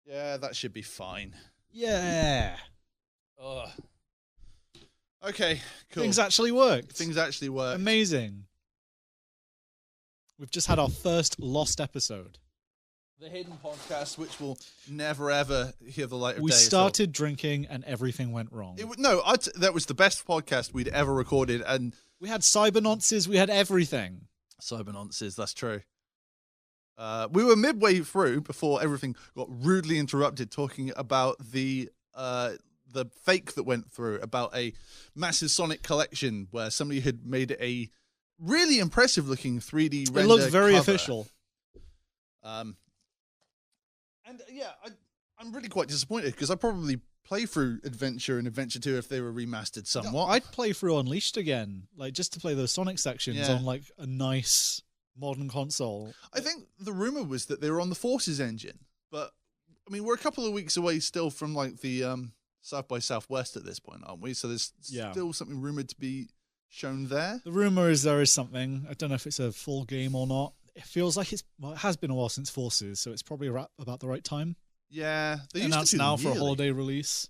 Yeah, that should be fine. Yeah. Ugh. Okay, cool. Things actually worked. Things actually worked. Amazing. We've just had our first lost episode. The hidden podcast, which will never ever hear the light of day. We started drinking and everything went wrong. That was the best podcast we'd ever recorded, and we had cybernonces, we had everything. Cybernonces, that's true. We were midway through before everything got rudely interrupted, talking about the fake that went through about a massive Sonic collection where somebody had made a really impressive looking 3D render. It looks very cover. official. And yeah, I'm really quite disappointed because I probably play through Adventure and Adventure 2 if they were remastered somewhat. I'd play through Unleashed again, like just to play those Sonic sections on like a nice modern console. I think the rumor was that they were on the Forces engine, but I mean, we're a couple of weeks away still from like the South by Southwest at this point, aren't we? So there's still something rumored to be shown there. The rumor is there is something. I don't know if it's a full game or not. It feels like it has been a while since Forces, so it's probably about the right time. Yeah, they used announced to do now them for a yearly. holiday release.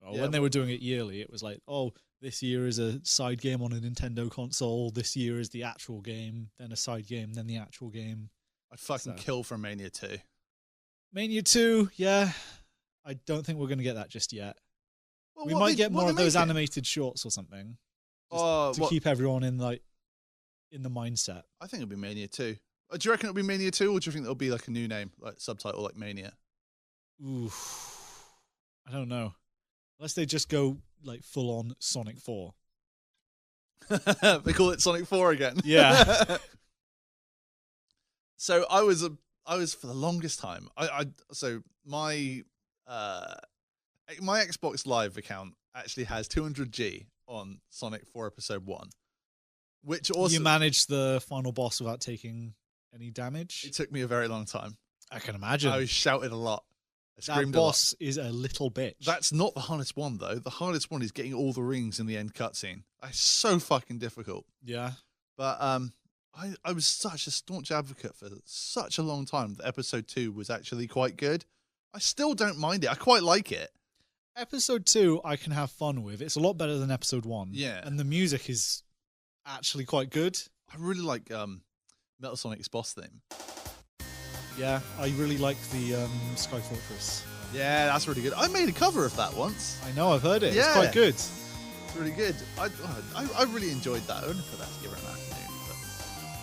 When they were doing it yearly, it was like, oh, this year is a side game on a Nintendo console. This year is the actual game, then a side game, then the actual game. I'd fucking kill for Mania 2. Mania 2, yeah. I don't think we're going to get that just yet. Well, we might get more of those animated shorts or something. To keep everyone in the mindset. I think it'll be Mania 2. Do you reckon it'll be Mania 2, or do you think it'll be like a new name, like subtitle like Mania? Oof. I don't know. Unless they just go like full on Sonic 4. They call it Sonic 4 again. Yeah. So I was for the longest time. So my Xbox Live account actually has 200G on Sonic 4 Episode 1. Which also you managed the final boss without taking any damage? It took me a very long time. I can imagine. I shouted a lot. I screamed that boss is a little bitch. That's not the hardest one, though. The hardest one is getting all the rings in the end cutscene. It's so fucking difficult. Yeah. But I was such a staunch advocate for such a long time that Episode 2 was actually quite good. I still don't mind it. I quite like it. Episode 2 I can have fun with. It's a lot better than Episode 1. Yeah. And the music is actually quite good. I really like Metal Sonic's boss theme. Yeah, I really like the Sky Fortress. Yeah, that's really good. I made a cover of that once. I know, I've heard it. Yeah. It's quite good. It's really good. I really enjoyed that. I only put that together in an afternoon.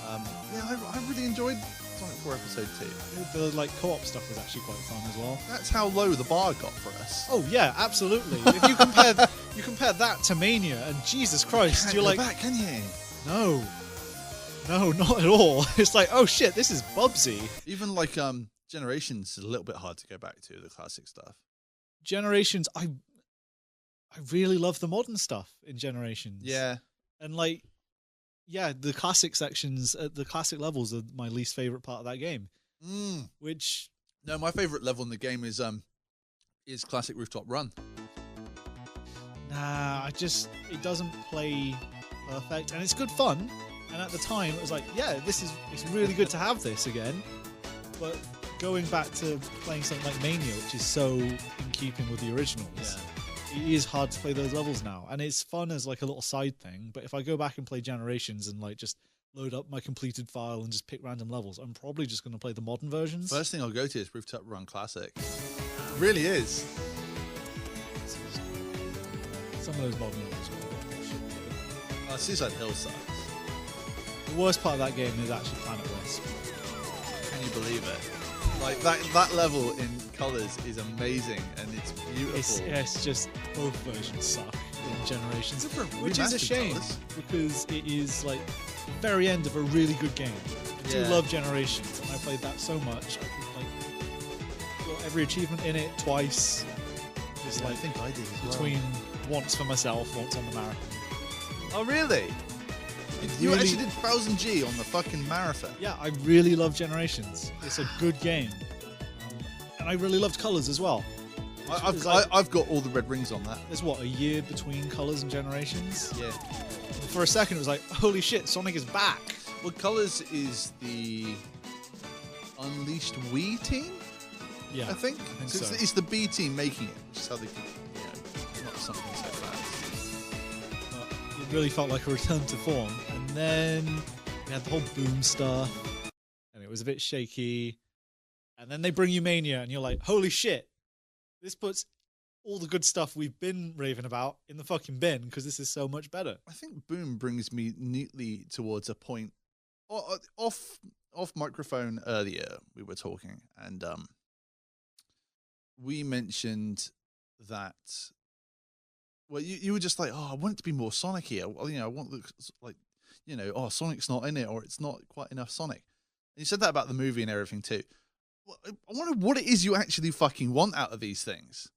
But yeah, I really enjoyed Sonic 4 Episode 2. The like co-op stuff was actually quite fun as well. That's how low the bar got for us. Oh yeah, absolutely. If you compare that to Mania, and Jesus Christ, you're like, back, can you? No, not at all. It's like, oh shit, this is Bubsy. Even like Generations is a little bit hard to go back to, the classic stuff. Generations, I really love the modern stuff in Generations. Yeah. And like, yeah, the classic sections, the classic levels are my least favorite part of that game. Which no, my favorite level in the game is Classic Rooftop Run. Nah, it doesn't play perfect, and it's good fun. And at the time, it was like, yeah, it's really good to have this again. But going back to playing something like Mania, which is so in keeping with the originals, it is hard to play those levels now. And it's fun as like a little side thing. But if I go back and play Generations and like just load up my completed file and just pick random levels, I'm probably just going to play the modern versions. First thing I'll go to is Rooftop Run Classic. It really is. Some of those modern levels are Seaside Hill sucks. The worst part of that game is actually Planet Wisp. Can you believe it? Like that level in colours is amazing and it's beautiful. It's just both versions suck in Generations, which is a shame because it is like the very end of a really good game. I do love Generations, and I played that so much. I got every achievement in it twice. Just I think I did as well. Between once for myself, once on the marathon. Oh really? You actually did 1000G on the fucking marathon. Yeah, I really love Generations. It's a good game. And I really loved Colours as well. I've got all the red rings on that. There's what, a year between Colours and Generations? Yeah. For a second it was like, holy shit, Sonic is back. Well, Colours is the Unleashed Wii team? Yeah, I think. So. It's the B team making it, which is how they can, not something so fast. But it really felt like a return to form. And then we had the whole boom stuff, and it was a bit shaky. And then they bring you Mania, and you're like, holy shit, this puts all the good stuff we've been raving about in the fucking bin, because this is so much better. I think boom brings me neatly towards a point. Off microphone earlier, we were talking, and we mentioned that. Well, you were just like, oh, I want it to be more Sonic here. Well, I want like, oh, Sonic's not in it, or it's not quite enough Sonic. And you said that about the movie and everything too. Well, I wonder what it is you actually fucking want out of these things.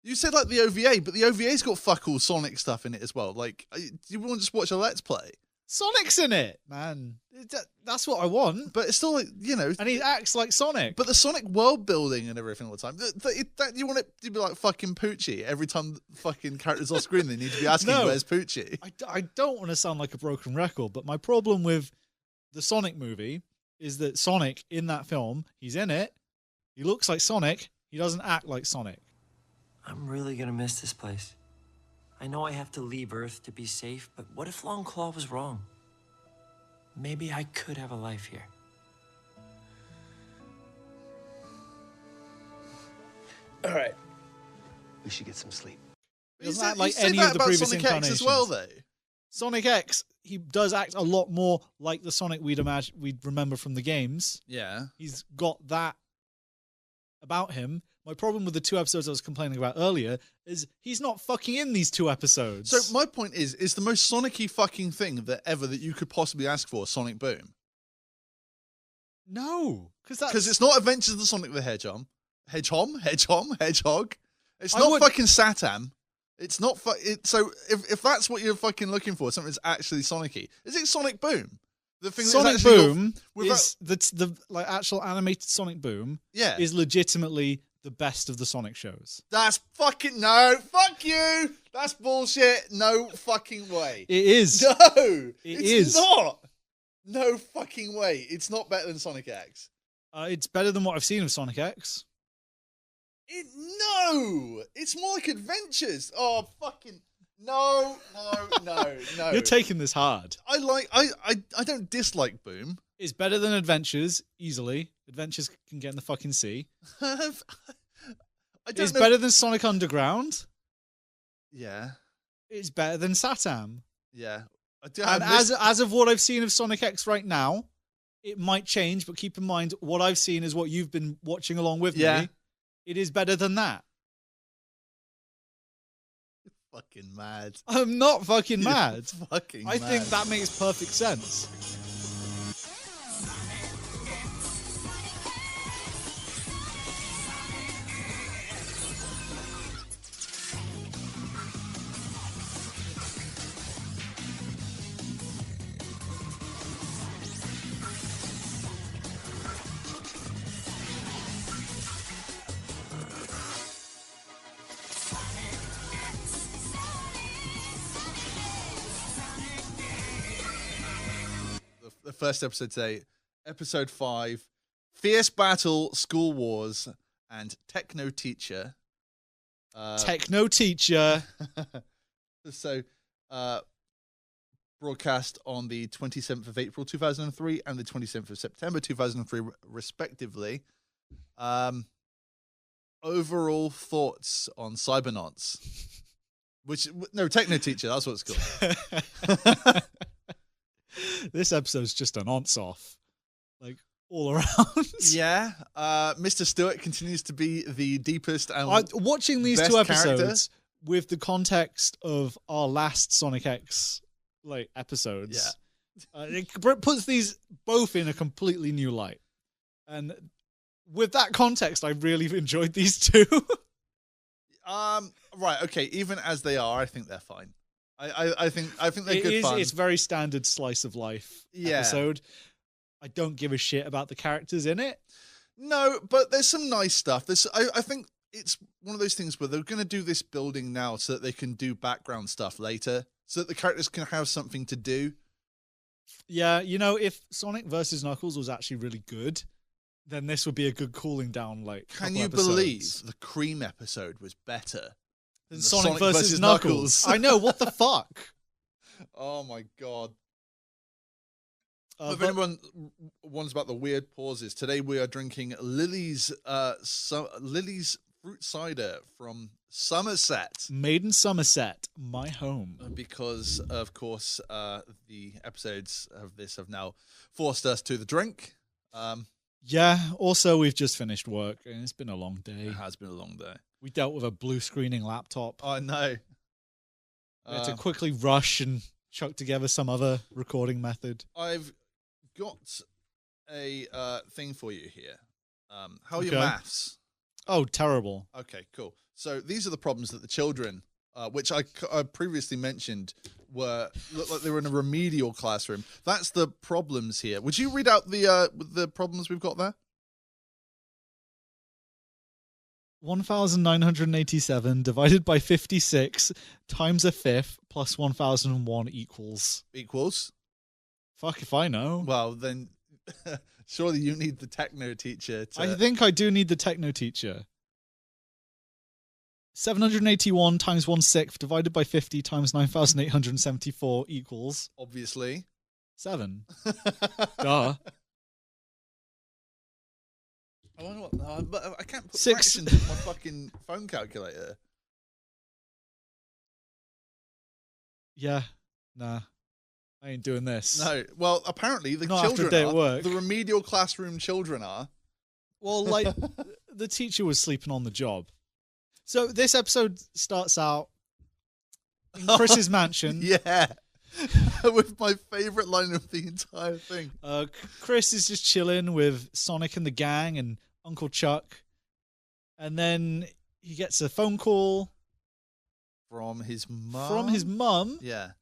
You said like the OVA, but the OVA's got fuck all Sonic stuff in it as well. Like, do you want to just watch a Let's Play? Sonic's in it, man. That's what I want. But it's still like, And he acts like Sonic. But the Sonic world building and everything all the time, that you want it to be like fucking Poochie. Every time fucking characters off screen, they need to be asking, where's Poochie? I don't want to sound like a broken record, but my problem with the Sonic movie is that Sonic, in that film, he's in it, he looks like Sonic, he doesn't act like Sonic. I'm really gonna miss this place. I know I have to leave Earth to be safe, but what if Long Claw was wrong? Maybe I could have a life here. All right. We should get some sleep. He doesn't act like any of the previous Sonic incarnations. X as well, though. Sonic X, he does act a lot more like the Sonic we'd remember from the games. Yeah. He's got that about him. My problem with the 2 episodes I was complaining about earlier is he's not fucking in these 2 episodes. So my point is the most Sonic-y fucking thing that you could possibly ask for Sonic Boom. No, because it's not Adventures of the Sonic the Hedgehog. Hedgehog. It's not fucking Satam. It's not. So if that's what you're fucking looking for, something that's actually Sonic-y, is it Sonic Boom? The thing Sonic Boom is the like actual animated Sonic Boom. Yeah, is legitimately the best of the Sonic shows. That's fucking no. Fuck you. That's bullshit. No fucking way. It is. No, it's not. No fucking way. It's not better than Sonic X. It's better than what I've seen of Sonic X. No, it's more like Adventures. Oh fucking no. You're taking this hard. I don't dislike Boom. It's better than Adventures, easily. Adventures can get in the fucking sea. It's better than Sonic Underground. Yeah. It's better than Satam. Yeah. And as of what I've seen of Sonic X right now, it might change, but keep in mind what I've seen is what you've been watching along with me. It is better than that. You're fucking mad. I'm not fucking mad. I think that makes perfect sense. The first episode today, episode 5, Fierce Battle, School Wars, and Techno Teacher. Techno Teacher. So, broadcast on the 27th of April 2003 and the 27th of September 2003, respectively. Overall thoughts on Cybernauts? Techno Teacher, that's what it's called. This episode's just an once-off, like all around. Yeah, Mr. Stewart continues to be the deepest and watching these best 2 episodes character. With the context of our last Sonic X episodes. Yeah, it puts these both in a completely new light, and with that context, I really enjoyed these 2. Right, okay. Even as they are, I think they're fine. I think they're good fun. It's very standard slice of life episode. I don't give a shit about the characters in it. No, but there's some nice stuff. I think it's one of those things where they're going to do this building now so that they can do background stuff later, so that the characters can have something to do. Yeah, if Sonic versus Knuckles was actually really good, then this would be a good cooling down. Like, Can couple you episodes. believe the Cream episode was better Than the Sonic versus Knuckles? I know, what the fuck? Oh my god. If But- anyone wonders about the weird pauses, today we are drinking Lily's Lily's fruit cider from Somerset. Made in Somerset, my home. Because, of course, the episodes of this have now forced us to the drink. Yeah, also, we've just finished work, and it's been a long day. It has been a long day. We dealt with a blue screening laptop. I know. We had to quickly rush and chuck together some other recording method. I've got a thing for you here. How are your Okay. maths? Oh, terrible. Okay, cool. So these are the problems that the children, which I previously mentioned, looked like they were in a remedial classroom. That's the problems here. Would you read out the problems we've got there? 1,987 divided by 56 times a fifth plus 1,001 equals. Equals? Fuck if I know. Well, then surely you need the Techno Teacher to... I think I do need the Techno Teacher. 781 times 1/6 divided by 50 times 9,874 equals Obviously. 7. Duh. I wonder what... but I can't put 6. fractions in my fucking phone calculator. Yeah. Nah. I ain't doing this. No. Well, apparently the Not after a children day are. at work. The remedial classroom children are. Well, like, the teacher was sleeping on the job. So this episode starts out in Chris's mansion. Yeah. With my favourite line of the entire thing. Chris is just chilling with Sonic and the gang and Uncle Chuck. And then he gets a phone call From his mum? from his mum, Yeah.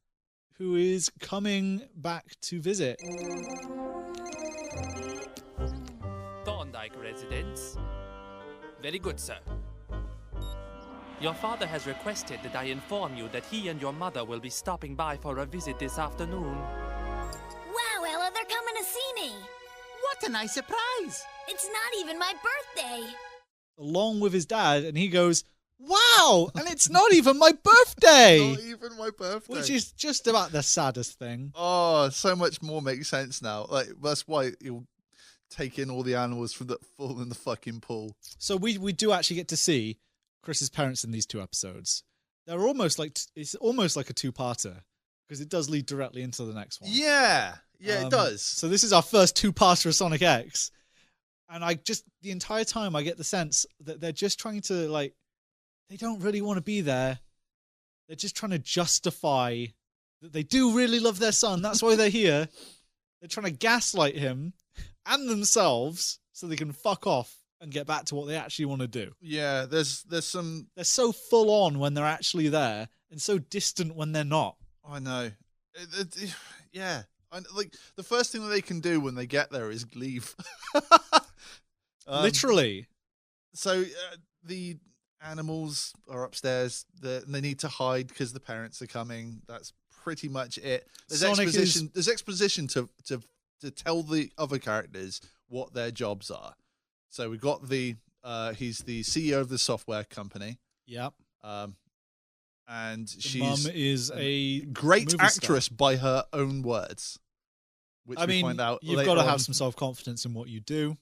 who is coming back to visit. Thorndyke residence. Very good, sir. Your father has requested that I inform you that he and your mother will be stopping by for a visit this afternoon. Wow, Ella, they're coming to see me. What a nice surprise! It's not even my birthday. Along with his dad, and he goes, "Wow! And it's not even my birthday!" Not even my birthday. Which is just about the saddest thing. Oh, so much more makes sense now. Like, that's why you'll take in all the animals from that fall in the fucking pool. So we do actually get to see Chris's parents in these two episodes. They're almost like it's almost like a two-parter because it does lead directly into the next one. Yeah. Yeah, it does. So this is our first two-parter of Sonic X, and the entire time I get the sense that they're just trying to, like, they don't really want to be there. They're just trying to justify that they do really love their son. That's why they're here. They're trying to gaslight him and themselves so they can fuck off and get back to what they actually want to do. Yeah, there's some... They're so full on when they're actually there and so distant when they're not. I know. Yeah. Like, the first thing that they can do when they get there is leave. Literally. So the animals are upstairs. They need to hide because the parents are coming. That's pretty much it. There's Sonic exposition. There's exposition to tell the other characters what their jobs are. So we got he's the CEO of the software company. Yep. And The she's mum is a great movie actress star. by her own words. Which I we mean, find out you've later got to on. have some self-confidence in what you do.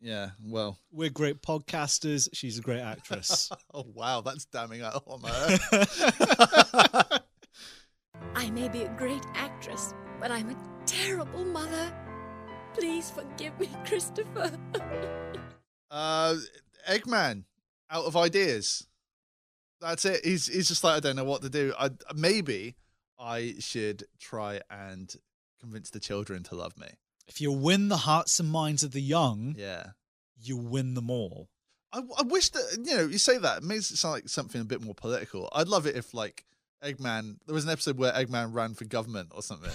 Yeah, well. We're great podcasters. She's a great actress. Oh, wow, that's damning on her. I may be a great actress, but I'm a terrible mother. Please forgive me, Christopher. Eggman, out of ideas. That's it. He's just like, I don't know what to do. Maybe I should try and convince the children to love me. If you win the hearts and minds of the young, Yeah. you win them all. I wish that, you say that. It makes it sound like something a bit more political. I'd love it if, like, Eggman, there was an episode where Eggman ran for government or something.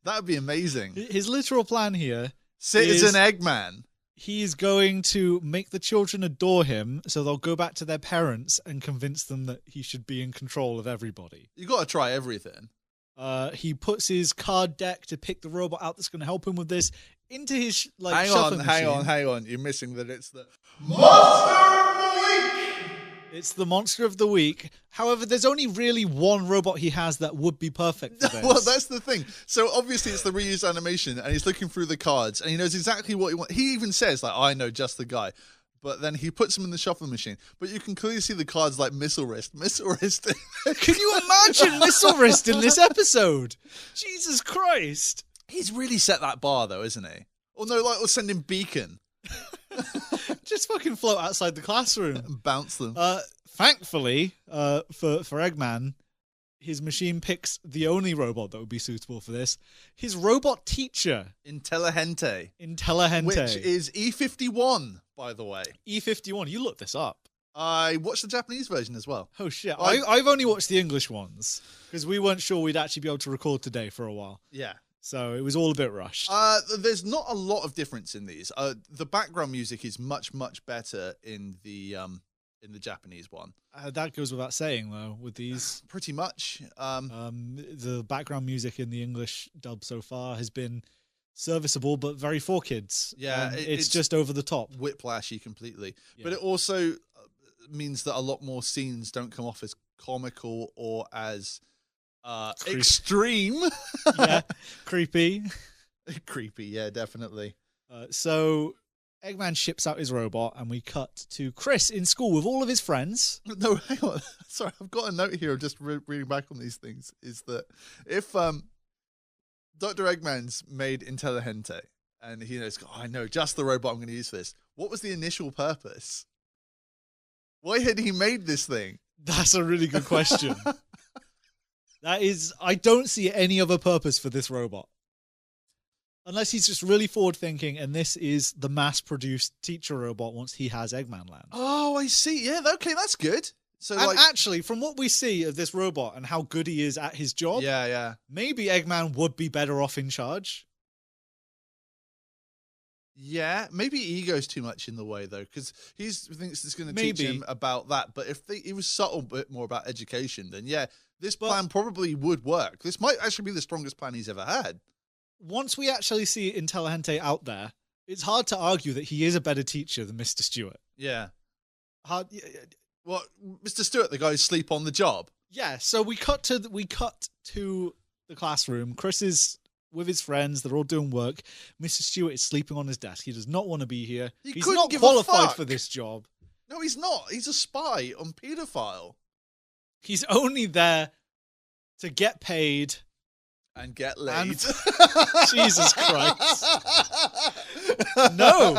That would be amazing. His literal plan here, Citizen is- Eggman. he's going to make the children adore him so they'll go back to their parents and convince them that he should be in control of everybody. You got to try everything. He puts his card deck to pick the robot out that's going to help him with this into his hang shuffling machine. hang on. You're missing that it's the It's the monster of the week. However, there's only really one robot he has that would be perfect for this. Well, that's the thing. So obviously it's the reused animation, and he's looking through the cards, and he knows exactly what he wants. He even says, like, I know just the guy. But then he puts him in the shuffle machine. But you can clearly see the cards like Missile Wrist. Missile Wrist. Can you imagine Missile Wrist in this episode? Jesus Christ. He's really set that bar, though, isn't he? Or no, like, or send him Beacon. Just fucking float outside the classroom. And bounce them. Thankfully, for Eggman, his machine picks the only robot that would be suitable for this. His robot teacher. Intelligente. Intelligente. Which is E51, by the way. E51. You looked this up. I watched the Japanese version as well. Oh, shit. I've only watched the English ones because we weren't sure we'd actually be able to record today for a while. Yeah. So it was all a bit rushed. There's not a lot of difference in these. The background music is much, much better in the Japanese one. That goes without saying, though, with these. Pretty much. The background music in the English dub so far has been serviceable, but very for kids. Yeah. It's just over the top. Whiplashy completely. Yeah. But it also means that a lot more scenes don't come off as comical or as extreme. Yeah, creepy. Creepy, yeah, definitely. So Eggman ships out his robot, and we cut to Chris in school with all of his friends. No, hang on. Sorry, I've got a note here of just reading back on these things. Is that if Dr. Eggman's made Intelligente, and he knows, oh, I know just the robot I'm going to use for this, what was the initial purpose? Why had he made this thing? That's a really good question. I don't see any other purpose for this robot. Unless he's just really forward-thinking, and this is the mass-produced teacher robot once he has Eggman Land. Oh, I see. Yeah, okay, that's good. So, and actually, from what we see of this robot and how good he is at his job, yeah, maybe Eggman would be better off in charge. Yeah, maybe ego's too much in the way, though, because he thinks it's going to teach him about that. But if he was subtle a bit more about education, then yeah, this plan probably would work. This might actually be the strongest plan he's ever had. Once we actually see Intelligente out there, it's hard to argue that he is a better teacher than Mr. Stewart. Yeah. Well, Mr. Stewart, the guy who's asleep on the job. Yeah, so we cut to the classroom. Chris is with his friends. They're all doing work. Mr. Stewart is sleeping on his desk. He does not want to be here. He's not qualified for this job. No, he's not. He's a spy on pedophile. He's only there to get paid and get laid. Jesus Christ. No.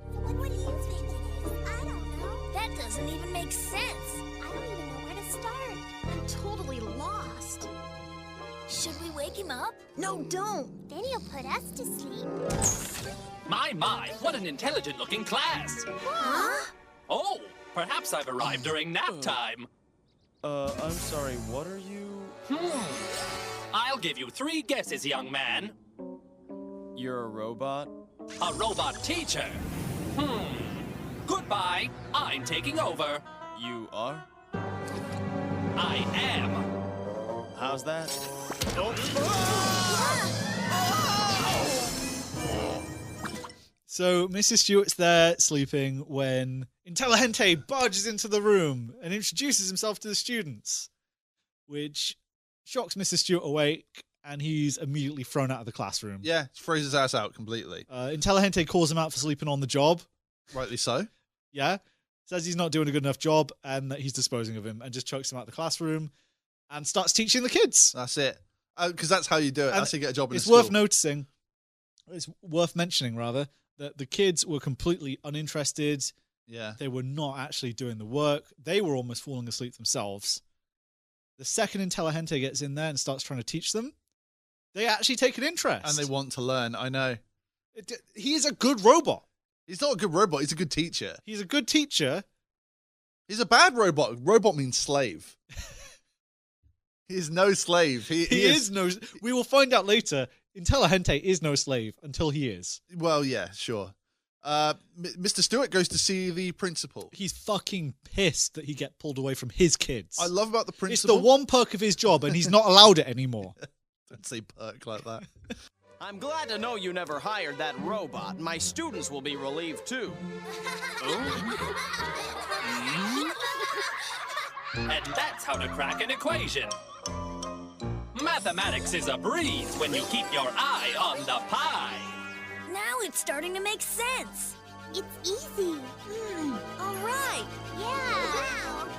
What do you think it is? I don't know. That doesn't even make sense. I don't even know where to start. I'm totally lost. Should we wake him up? No, don't. Then he'll put us to sleep. My, what an intelligent-looking class. Huh? Oh, perhaps I've arrived during nap time. I'm sorry, what are you... I'll give you 3 guesses, young man. You're a robot? A robot teacher. Goodbye. I'm taking over. You are? I am. How's that? So Mrs. Stewart's there sleeping when Intelligente barges into the room and introduces himself to the students, which shocks Mr. Stewart awake, and he's immediately thrown out of the classroom. Yeah, throws his ass out completely. Intelligente calls him out for sleeping on the job. Rightly so. Yeah. Says he's not doing a good enough job and that he's disposing of him, and just chucks him out of the classroom and starts teaching the kids. That's it. Because that's how you do it. That's how you get a job in a It's school. It's worth mentioning, rather, that the kids were completely uninterested. Yeah. They were not actually doing the work. They were almost falling asleep themselves. The second Intelligente gets in there and starts trying to teach them, they actually take an interest. And they want to learn, I know. He is a good robot. He's not a good robot, he's a good teacher. He's a good teacher. He's a bad robot. Robot means slave. He is no slave. He is no... We will find out later, Intelligente is no slave until he is. Well, yeah, sure. Mr. Stewart goes to see the principal. He's fucking pissed that he get pulled away from his kids. I love about the principal. It's the one perk of his job, and he's not allowed it anymore. Don't say perk like that. I'm glad to know you never hired that robot. My students will be relieved too. And that's how to crack an equation. Mathematics is a breeze when you keep your eye on the pie. Now it's starting to make sense. It's easy. All right. Yeah. Wow.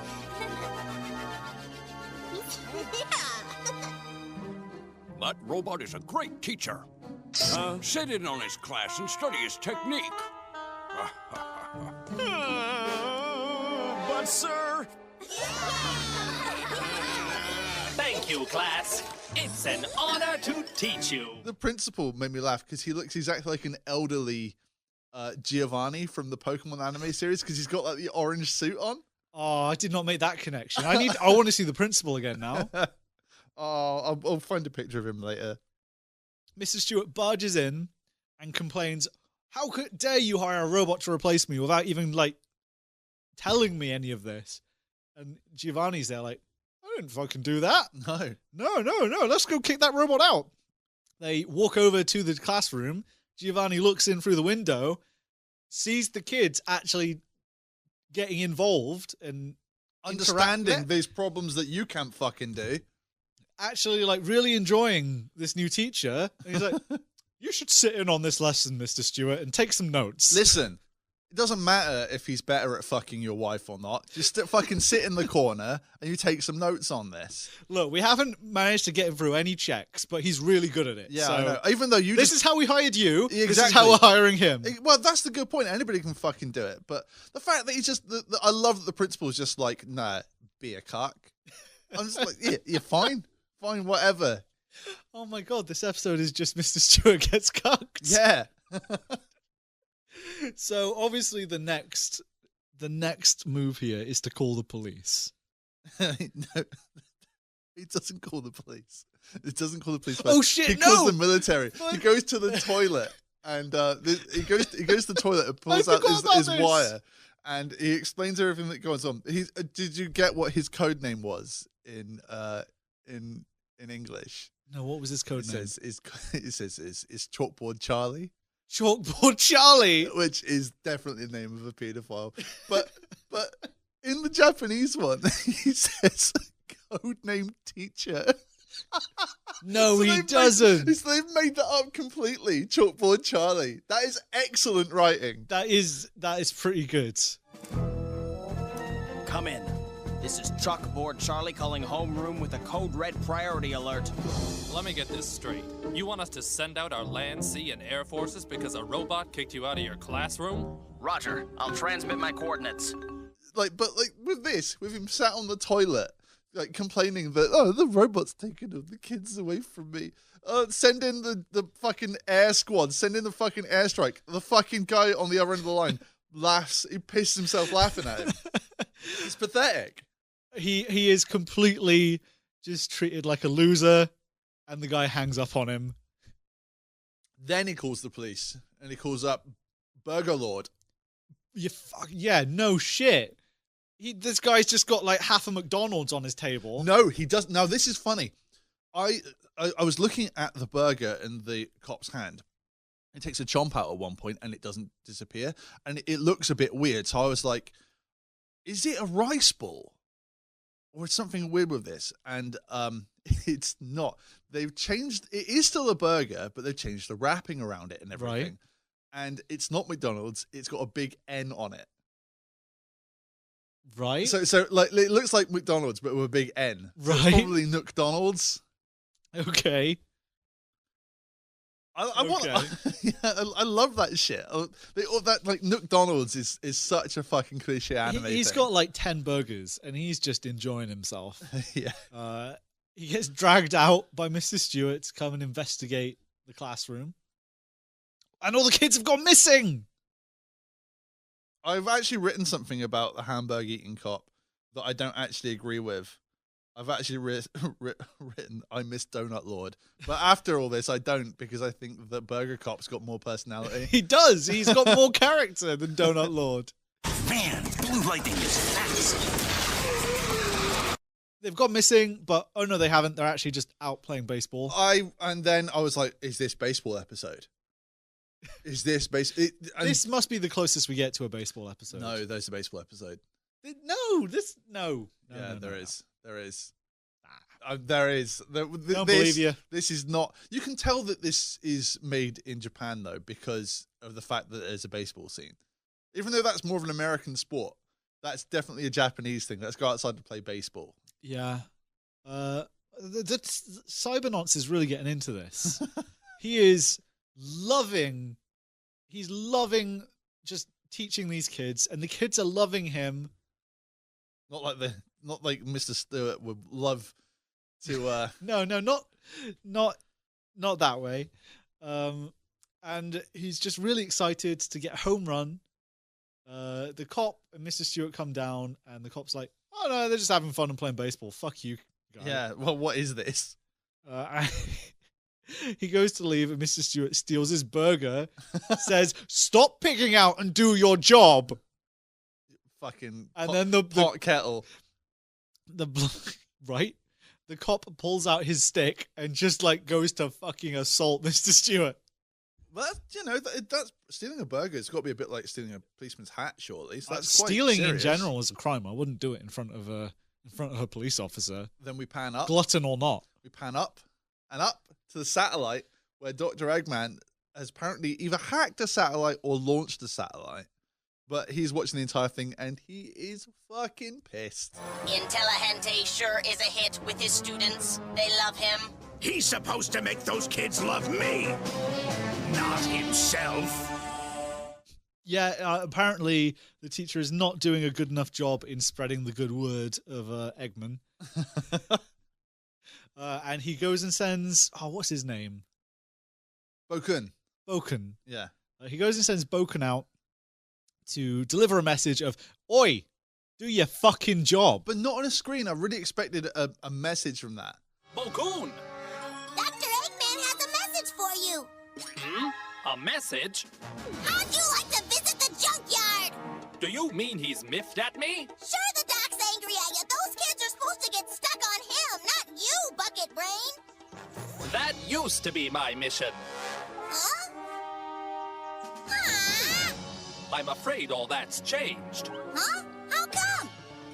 That robot is a great teacher. Sit in on his class and study his technique. But, sir... Thank you, class. It's an honor to teach you. The principal made me laugh because he looks exactly like an elderly Giovanni from the Pokemon anime series because he's got like the orange suit on. Oh, I did not make that connection. I want to see the principal again now. I'll find a picture of him later. Mrs. Stewart barges in and complains, "How dare you hire a robot to replace me without even, like, telling me any of this?" And Giovanni's there like, "I didn't fucking do that. No, let's go kick that robot out." They walk over to the classroom. Giovanni looks in through the window, sees the kids actually getting involved and understanding these problems that you can't fucking do. Actually, like, really enjoying this new teacher. And he's like, "You should sit in on this lesson, Mr. Stewart, and take some notes." Listen, it doesn't matter if he's better at fucking your wife or not. Just fucking sit in the corner and you take some notes on this. Look, we haven't managed to get him through any checks, but he's really good at it. Yeah, so I know. Even though this is how we hired you. Exactly. This is how we're hiring him. Well, that's the good point. Anybody can fucking do it. But the fact that he's just... I love that the principal's just like, "Nah, be a cock." I'm just like, yeah, you're fine. Fine, whatever. Oh my god, this episode is just Mr. Stewart gets cucked. Yeah. So obviously the next move here is to call the police. No, he doesn't call the police. It doesn't call the police. Oh shit! He calls the military. He goes to the toilet and he goes to the toilet and pulls out his wire, and he explains everything that goes on. Did you get what his code name was in English? No, what was his code name? It says it's Chalkboard Charlie. Chalkboard Charlie, which is definitely the name of a paedophile. But in the Japanese one, he says codename teacher. No, so he doesn't. They've made that up completely. Chalkboard Charlie. That is excellent writing. That is pretty good. Come in. This is Chalkboard Charlie calling homeroom with a code red priority alert. Let me get this straight. You want us to send out our land, sea, and air forces because a robot kicked you out of your classroom? Roger. I'll transmit my coordinates. But with him sat on the toilet, like complaining that, the robot's taking all the kids away from me. Send in the fucking air squad. Send in the fucking airstrike. The fucking guy on the other end of the line laughs. He pisses himself laughing at him. It's pathetic. He is completely just treated like a loser, and the guy hangs up on him. Then he calls the police, and he calls up Burger Lord. Yeah, no shit. This guy's just got like half a McDonald's on his table. No, he doesn't. Now, this is funny. I was looking at the burger in the cop's hand. It takes a chomp out at one point, and it doesn't disappear, and it looks a bit weird. So I was like, is it a rice ball? Or something weird with this, and it's not. They've changed. It is still a burger, but they've changed the wrapping around it and everything. Right. And it's not McDonald's. It's got a big N on it. Right. So like it looks like McDonald's, but with a big N. So right. It's probably McDonald's. Okay. I love that shit. That like McDonald's is such a fucking cliche anime. He's got like 10 burgers and he's just enjoying himself. Yeah. He gets dragged out by Mrs. Stewart to come and investigate the classroom, and all the kids have gone missing. I've actually written something about the hamburger eating cop that I don't actually agree with. I've actually written, I miss Donut Lord. But after all this, I don't, because I think that Burger Cop's got more personality. He does. He's got more character than Donut Lord. Man, blue lightning is fast. they've gone missing, but oh no, they haven't. They're actually just out playing baseball. And then I was like, is this baseball episode? Is this This must be the closest we get to a baseball episode. No, there's a baseball episode. No. Yeah, there is. There is. Don't believe you. This is not. You can tell that this is made in Japan though, because of the fact that there's a baseball scene. Even though that's more of an American sport, that's definitely a Japanese thing. Let's go outside to play baseball. Yeah. Cybernauts is really getting into this. He's loving just teaching these kids, and the kids are loving him. Not like Mr. Stewart would love to. No, not that way. And he's just really excited to get a home run. The cop and Mr. Stewart come down, and the cop's like, "Oh no, they're just having fun and playing baseball. Fuck you, guy." Yeah. Well, what is this? He goes to leave, and Mr. Stewart steals his burger. Says, "Stop picking out and do your job." Fucking. And then the pot kettle. Right. The cop pulls out his stick and just like goes to fucking assault Mr. Stewart. Well, that's stealing a burger. It's got to be a bit like stealing a policeman's hat, surely. So that's quite stealing serious. in general is a crime. I wouldn't do it in front of a police officer. Then we pan up, glutton or not. We pan up and up to the satellite where Dr. Eggman has apparently either hacked a satellite or launched a satellite. But he's watching the entire thing, and he is fucking pissed. Intelligente sure is a hit with his students. They love him. He's supposed to make those kids love me, not himself. Yeah, apparently the teacher is not doing a good enough job in spreading the good word of Eggman. And he goes and sends... Oh, what's his name? Boken. Yeah. He goes and sends Boken out to deliver a message of, "Oi, do your fucking job." But not on a screen. I really expected a message from that. Bogoon! Dr. Eggman has a message for you. A message? How'd you like to visit the junkyard? Do you mean he's miffed at me? Sure, the doc's angry at you. Those kids are supposed to get stuck on him, not you, Bucket Brain. That used to be my mission. Huh? I'm afraid all that's changed. Huh? How come?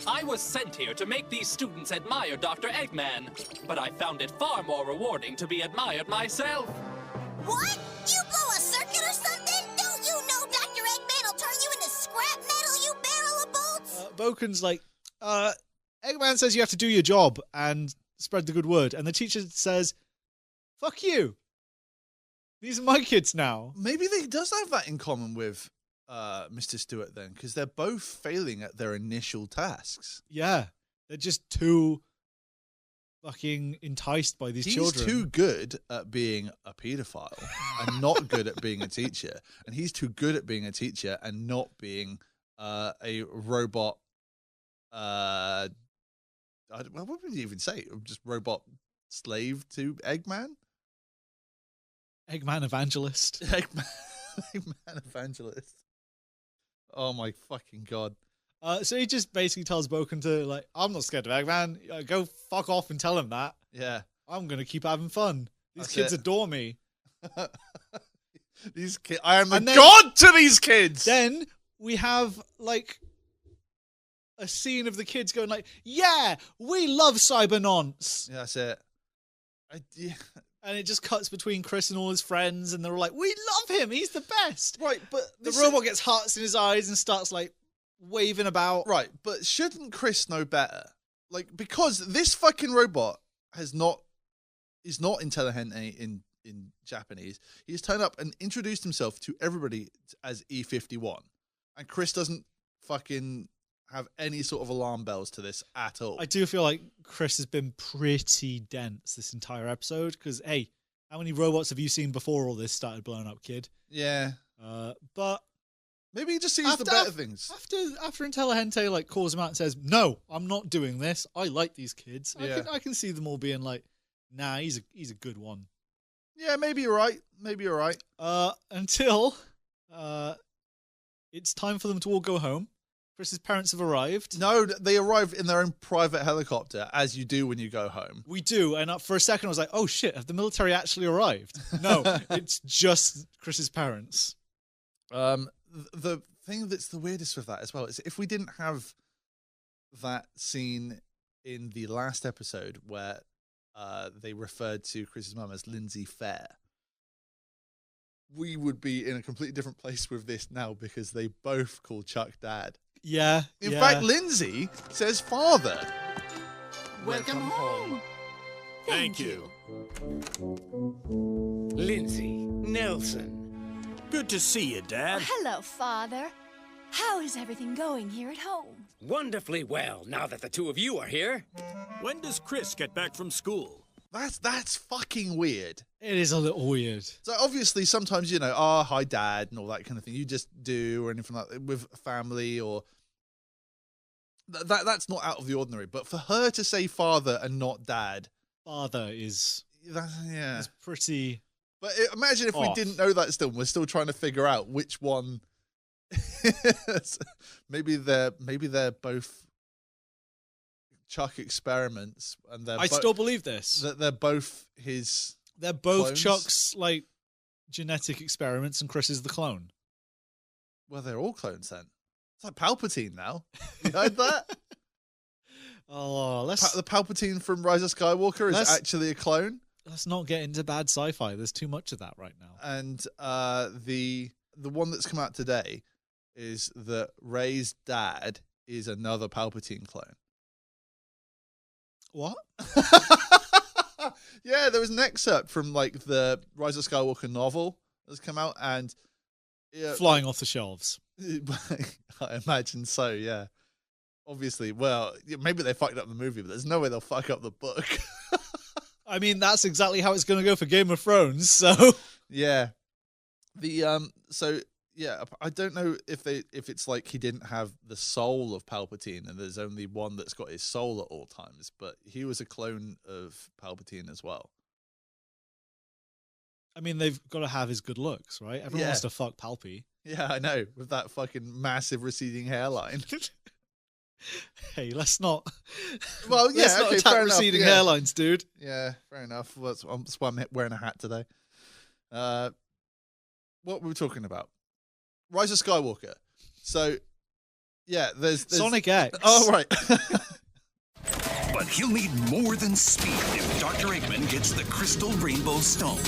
I was sent here to make these students admire Dr. Eggman, but I found it far more rewarding to be admired myself. What? You blow a circuit or something? Don't you know Dr. Eggman will turn you into scrap metal, you barrel of bolts? Boken's like, Eggman says you have to do your job and spread the good word. And the teacher says, "Fuck you. These are my kids now." Maybe they does have that in common with Mr. Stewart then, because they're both failing at their initial tasks. Yeah, they're just too fucking enticed by these children. He's too good at being a paedophile and not good at being a teacher, and he's too good at being a teacher and not being a robot. What would you even say? Just robot slave to Eggman? Eggman evangelist. Eggman evangelist. Oh my fucking god. So he just basically tells Boken to, like, "I'm not scared of Eggman. Go fuck off and tell him that. Yeah. I'm going to keep having fun. These That's kids it. adore me." These kids, I am the god to these kids. Then we have, like, a scene of the kids going like, "Yeah, we love Cybernauts." Yeah, that's it. And it just cuts between Chris and all his friends, and they're all like, "We love him. He's the best." Right, but the robot gets hearts in his eyes and starts, like, waving about. Right, but shouldn't Chris know better? Like, because this fucking robot is not intelligente in Japanese. He's turned up and introduced himself to everybody as E51. And Chris doesn't fucking have any sort of alarm bells to this at all. I do feel like Chris has been pretty dense this entire episode, because, hey, how many robots have you seen before all this started blowing up, kid? Yeah. But maybe he just sees the better things. After Intelligente, like, calls him out and says, "No, I'm not doing this. I like these kids." Yeah. I can see them all being like, "Nah, he's a good one." Yeah, maybe you're right. Until it's time for them to all go home. Chris's parents have arrived. No, they arrived in their own private helicopter, as you do when you go home. We do, and for a second I was like, oh shit, have the military actually arrived? No, it's just Chris's parents. The thing that's the weirdest with that as well is if we didn't have that scene in the last episode where they referred to Chris's mum as Lindsay Fair, we would be in a completely different place with this now because they both call Chuck Dad. Yeah. In fact, Lindsay says father. Welcome home. Thank you. Lindsay, Nelson. Good to see you, Dad. Hello, Father. How is everything going here at home? Wonderfully well, now that the two of you are here. When does Chris get back from school? That's fucking weird. It is a little weird. So obviously sometimes, you know, oh, hi dad and all that kind of thing. You just do or anything like that with family or that's not out of the ordinary. But for her to say father and not dad. Father is But pretty imagine if off. we didn't know that still. We're still trying to figure out which one. maybe they're both Chuck experiments, and I still believe this. That they're both his. They're both clones. Chuck's like genetic experiments, and Chris is the clone. Well, they're all clones then. It's like Palpatine now. You heard that? Oh, the Palpatine from Rise of Skywalker is actually a clone. Let's not get into bad sci-fi. There's too much of that right now. And the one that's come out today is that Rey's dad is another Palpatine clone. What? Yeah, there was an excerpt from like the Rise of Skywalker novel that's come out, and flying off the shelves. I imagine so. Yeah, obviously. Well, maybe they fucked up the movie, but there's no way they'll fuck up the book. I mean, that's exactly how it's going to go for Game of Thrones. So yeah, I don't know if it's like he didn't have the soul of Palpatine and there's only one that's got his soul at all times, but he was a clone of Palpatine as well. I mean, they've got to have his good looks, right? Everyone wants to fuck Palpy. Yeah, I know, with that fucking massive receding hairline. Hey, let's not. Well, yeah, let's not attack receding hairlines, dude. Yeah, fair enough. Well, that's why I'm wearing a hat today. What were we talking about? Rise of Skywalker. So, yeah, there's Sonic X. Oh, right. But he'll need more than speed if Dr. Eggman gets the Crystal Rainbow Stone.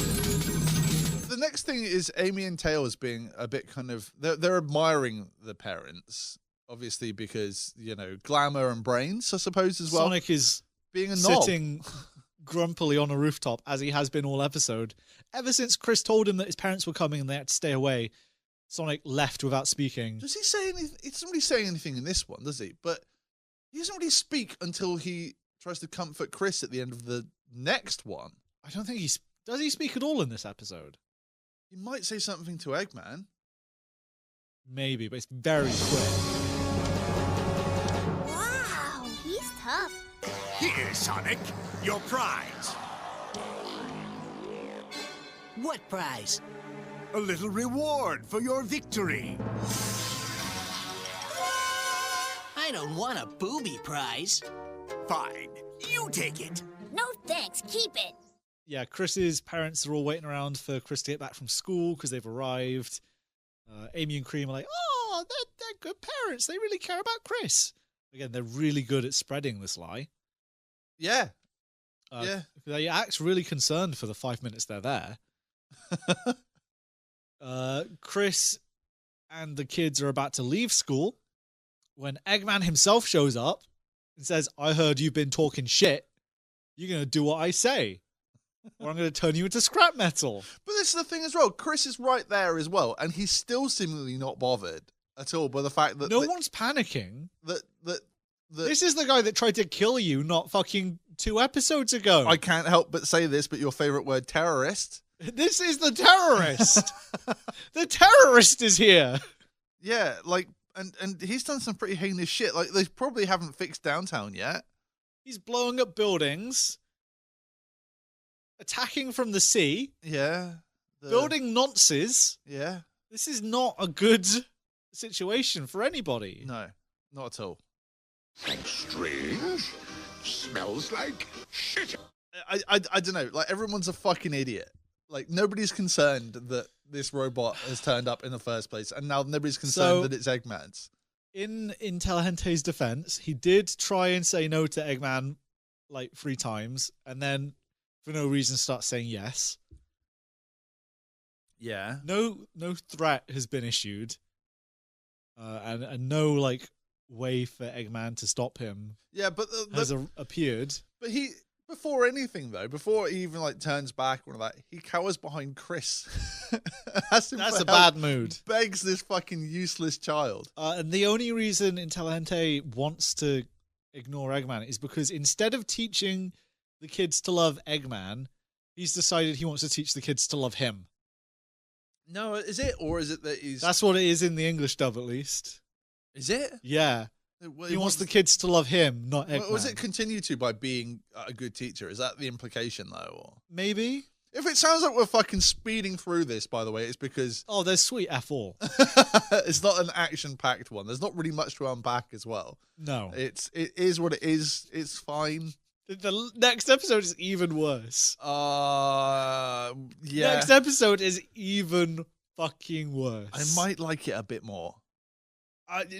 The next thing is Amy and Tails being a bit kind of... They're admiring the parents, obviously, because, you know, glamour and brains, I suppose, as well. Sonic is being a knob. sitting grumpily on a rooftop, as he has been all episode. Ever since Chris told him that his parents were coming and they had to stay away, Sonic left without speaking. Does he say anything? He doesn't really say anything in this one, does he? But he doesn't really speak until he tries to comfort Chris at the end of the next one. I don't think does he speak at all in this episode? He might say something to Eggman. Maybe, but it's very quick. Wow, he's tough. Here, Sonic, your prize. What prize? A little reward for your victory. I don't want a booby prize. Fine, you take it. No thanks, keep it. Yeah, Chris's parents are all waiting around for Chris to get back from school because they've arrived. Amy and Cream are like, oh, they're good parents. They really care about Chris. Again, they're really good at spreading this lie. Yeah. They act really concerned for the 5 minutes they're there. Chris and the kids are about to leave school when Eggman himself shows up and says, I heard you've been talking shit. You're going to do what I say, or I'm going to turn you into scrap metal. But this is the thing as well. Chris is right there as well, and he's still seemingly not bothered at all by the fact that... No one's panicking. That this is the guy that tried to kill you not fucking 2 episodes ago. I can't help but say this, but your favorite word, terrorist. This is the terrorist. The terrorist is here. Yeah, like, and he's done some pretty heinous shit. Like, they probably haven't fixed downtown yet. He's blowing up buildings, attacking from the sea. Yeah. Building nonces. Yeah. This is not a good situation for anybody. No. Not at all. Strange. Smells like shit. I don't know. Like, everyone's a fucking idiot. Like, nobody's concerned that this robot has turned up in the first place, and now nobody's concerned that it's Eggman's. In Telehente's defense, he did try and say no to Eggman like 3 times, and then for no reason start saying yes. Yeah. No threat has been issued, and no like way for Eggman to stop him. Yeah, but has appeared. But he, before anything though, before he even like turns back or that, he cowers behind Chris. That's a bad mood. Begs this fucking useless child. And the only reason Intelligente wants to ignore Eggman is because instead of teaching the kids to love Eggman, he's decided he wants to teach the kids to love him. No, is it? Or is it that he's... That's what it is in the English dub, at least. Is it? Yeah. He wants the kids to love him, not Eggman. Was it continue to by being a good teacher? Is that the implication, though? Or? Maybe. If it sounds like we're fucking speeding through this, by the way, it's because... Oh, there's sweet F4. It's not an action-packed one. There's not really much to unpack as well. No. It is what it is. It's fine. The next episode is even worse. Yeah. Next episode is even fucking worse. I might like it a bit more.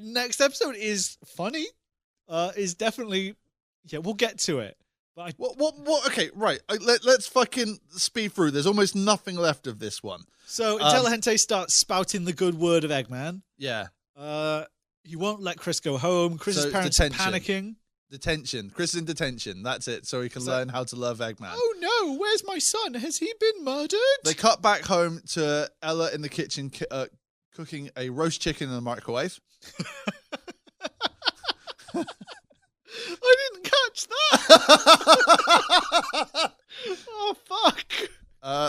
Next episode is funny. Is definitely... Yeah, we'll get to it. But What? Okay, right. Let's fucking speed through. There's almost nothing left of this one. So, Intelligente starts spouting the good word of Eggman. Yeah. He won't let Chris go home. Chris's parents are panicking. Detention. Chris is in detention. That's it. So he can learn how to love Eggman. Oh no, where's my son? Has he been murdered? They cut back home to Ella in the kitchen cooking a roast chicken in the microwave. I didn't catch that. Oh, fuck.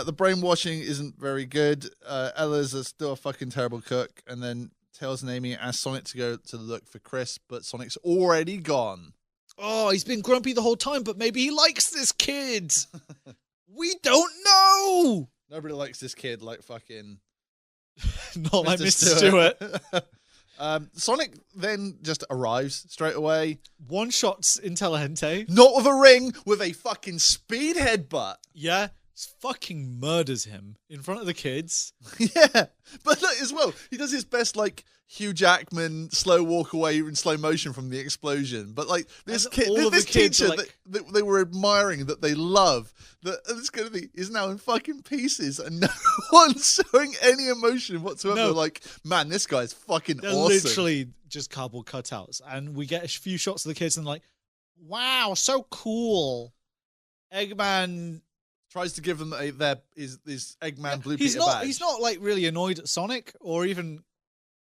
The brainwashing isn't very good. Ella's still a fucking terrible cook. And then Tails and Amy ask Sonic to go to look for Chris, but Sonic's already gone. Oh, he's been grumpy the whole time, but maybe he likes this kid. We don't know. Nobody likes this kid like fucking... Not like Mr. Stewart. Sonic then just arrives straight away. One-shots Intelligente. Not with a ring, with a fucking speed headbutt. Yeah, fucking murders him in front of the kids. Yeah, but look, as well, he does his best, like, Hugh Jackman slow walk away in slow motion from the explosion. But, like, this kid, this teacher like... that they were admiring, that they love, that it's going to be, is now in fucking pieces, and no one's showing any emotion whatsoever. No. Like, man, this guy's fucking They're awesome. literally just cardboard cutouts. And we get a few shots of the kids and like, wow, so cool. Eggman tries to give them his Eggman blue he's Peter not badge. He's not like really annoyed at Sonic, or even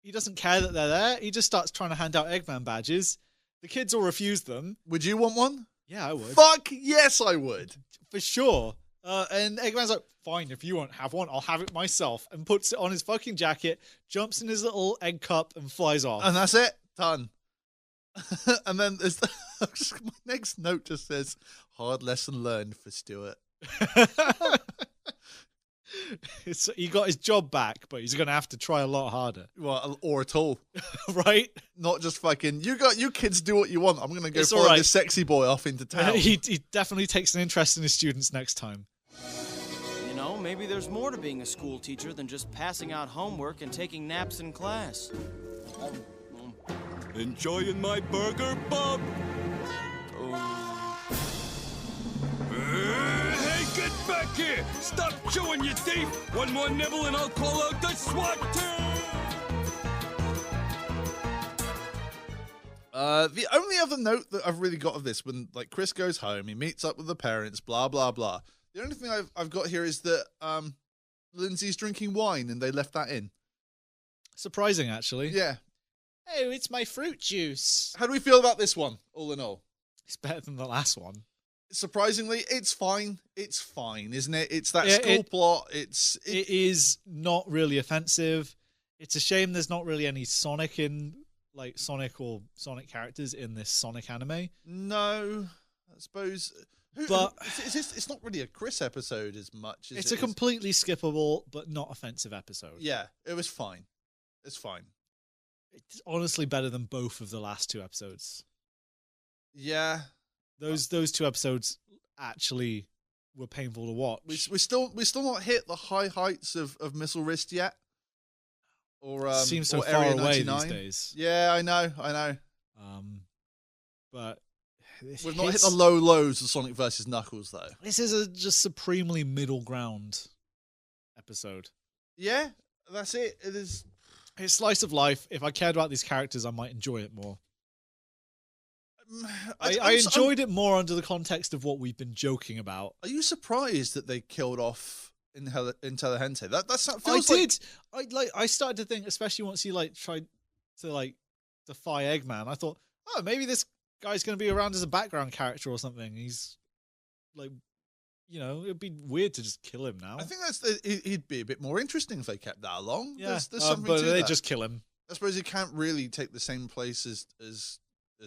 he doesn't care that they're there. He just starts trying to hand out Eggman badges. The kids all refuse them. Would you want one? Yeah, I would. Fuck yes, I would. For sure. And Eggman's like, fine, if you won't have one, I'll have it myself. And puts it on his fucking jacket, jumps in his little egg cup, and flies off. And that's it. Done. And then there's my next note just says, hard lesson learned for Stewart. He got his job back, but he's going to have to try a lot harder. Well, or at all. Right? Not just fucking, you kids do what you want. I'm going to go follow this sexy boy off into town. He definitely takes an interest in his students next time. You know, maybe there's more to being a school teacher than just passing out homework and taking naps in class. Enjoying my burger, Bob? Hey, get back here! Stop chewing, you thief! One more nibble and I'll call out the SWAT team! The only other note that I've really got of this, when like Chris goes home, he meets up with the parents, blah blah blah. The only thing I've got here is that Lindsay's drinking wine and they left that in. Surprising, actually. Yeah. Oh, it's my fruit juice. How do we feel about this one, all in all? It's better than the last one. Surprisingly, it's fine. It's fine, isn't it? It's that school plot. It is not really offensive. It's a shame there's not really any Sonic or Sonic characters in this Sonic anime. No, I suppose. But it's not really a Chris episode as much as it's a completely skippable but not offensive episode. Yeah, it was fine. It's fine. It's honestly better than both of the last 2 episodes. Yeah, those 2 episodes actually were painful to watch. We still not hit the high heights of Missile Wrist yet. Or seems so or far Area away 99. these days. Yeah, I know. But we've not hit the low lows of Sonic versus Knuckles though. This is a just supremely middle ground episode. Yeah, that's it. It is. It's slice of life. If I cared about these characters, I might enjoy it more. I enjoyed it more under the context of what we've been joking about. Are you surprised that they killed off Intelligente? That I started to think, especially once he tried to defy Eggman. I thought, oh, maybe this guy's going to be around as a background character or something. He's it'd be weird to just kill him now. I think he'd be a bit more interesting if they kept that along. Yeah, there's something but to they that. just kill him. I suppose he can't really take the same place as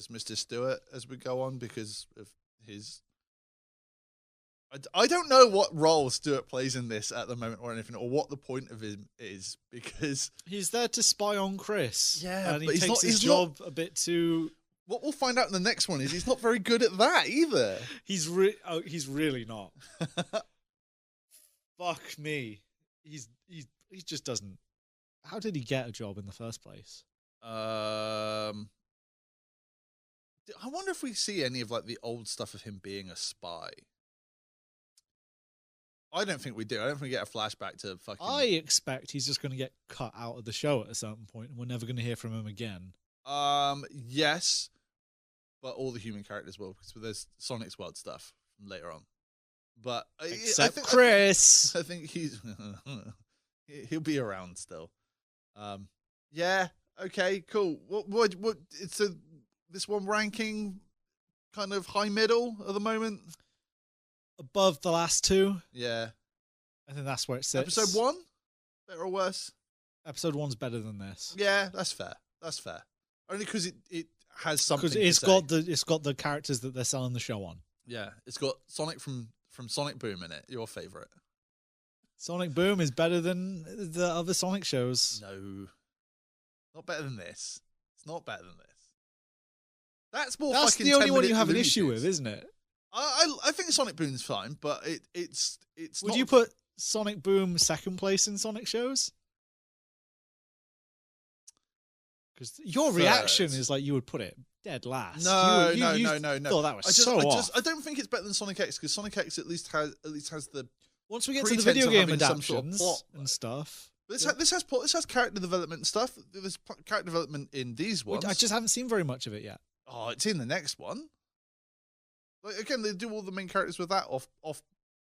Mr. Stewart as we go on because of his. I don't know what role Stewart plays in this at the moment or anything, or what the point of him is, because he's there to spy on Chris. Yeah, and he but takes his job a bit too. What we'll find out in the next one is he's not very good at that either. He's really not. Fuck me. He just doesn't. How did he get a job in the first place? I wonder if we see any of the old stuff of him being a spy. I don't think we do. I don't think we get a flashback to fucking. I expect he's just going to get cut out of the show at a certain point, and we're never going to hear from him again. Yes, but all the human characters will, because there's Sonic's World stuff from later on. But except Chris, I think he'll be around still. Yeah. Okay. Cool. What? It's this one ranking kind of high middle at the moment. Above the last 2. Yeah. I think that's where it sits. Episode 1? Better or worse? Episode 1's better than this. Yeah, that's fair. That's fair. Only because it has something. Because it's got the characters that they're selling the show on. Yeah, it's got Sonic from Sonic Boom in it. Your favorite. Sonic Boom is better than the other Sonic shows. No, not better than this. It's not better than this. That's more. That's fucking the only one you 10-minute have an Looney issue Tunes. with, isn't it? I think Sonic Boom's fine, but it's. Would you put Sonic Boom second place in Sonic shows? Because your reaction is you would put it dead last. No. Thought that was off. I don't think it's better than Sonic X, because Sonic X at least has the. Once we get to the video game adaptations and stuff. This has character development and stuff. There's character development in these ones. I just haven't seen very much of it yet. Oh, it's in the next one. Again, they do all the main characters with that off,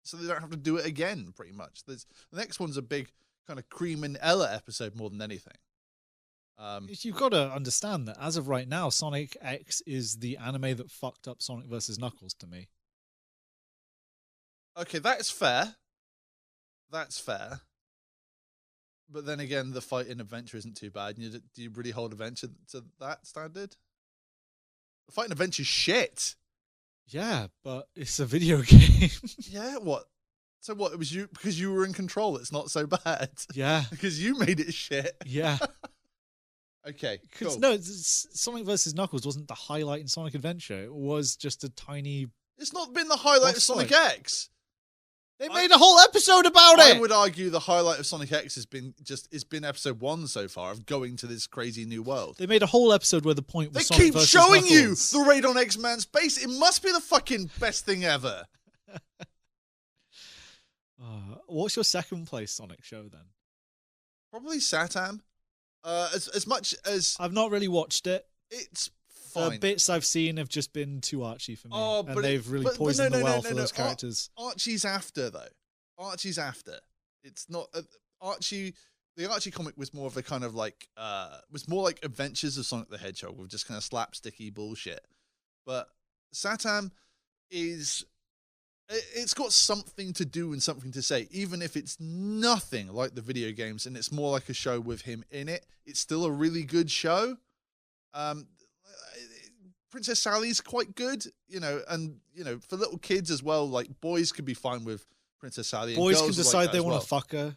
so they don't have to do it again. Pretty much. The next one's a big kind of Cream and Ella episode more than anything. You've got to understand that as of right now, Sonic X is the anime that fucked up Sonic versus Knuckles to me. Okay, that's fair. That's fair. But then again, the fight in Adventure isn't too bad. Do you really hold Adventure to that standard? The fight in Adventure's shit. Yeah, but it's a video game. Yeah, what? So what? It was you because you were in control. It's not so bad. Yeah, because you made it shit. Yeah. Okay. Cool. No, Sonic versus Knuckles wasn't the highlight in Sonic Adventure. It was just a tiny. It's not been the highlight of Sonic X. They made a whole episode about it. I would argue the highlight of Sonic X has been episode 1 so far of going to this crazy new world. They made a whole episode where the point was they Sonic keep versus showing Knuckles. you the raid on X-Man's base. It must be the fucking best thing ever. What's your second place Sonic show then? Probably Satam. As much as I've not really watched it. It's fine. The bits I've seen have just been too Archie for me. But they've really poisoned the well for those characters. Archie's after, though. Archie's after. It's not... Archie... The Archie comic was more of a kind of was more like Adventures of Sonic the Hedgehog with just kind of slapsticky bullshit. But Satam is... It's got something to do and something to say, even if it's nothing like the video games and it's more like a show with him in it. It's still a really good show. Princess Sally's quite good, and for little kids as well. Like boys could be fine with Princess Sally. Boys and can girls decide like they want to fuck her.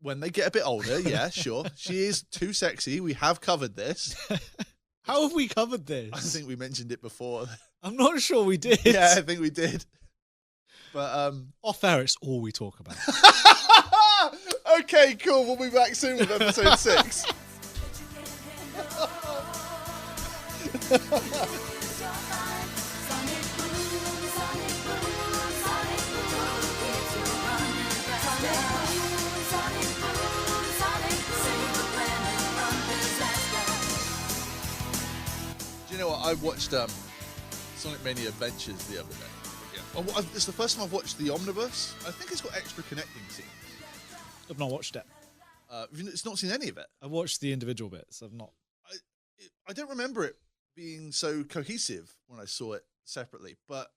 When they get a bit older, yeah, sure. She is too sexy. We have covered this. How have we covered this? I think we mentioned it before. I'm not sure we did. Yeah, I think we did. But off air, it's all we talk about. Okay, cool. We'll be back soon with episode 6. Do you know what? I watched Sonic Mania Adventures the other day. Yeah. It's the first time I've watched the Omnibus. I think it's got extra connecting scenes. I've not watched it. It's not seen any of it. I've watched the individual bits. I've not. I don't remember it being so cohesive when I saw it separately, but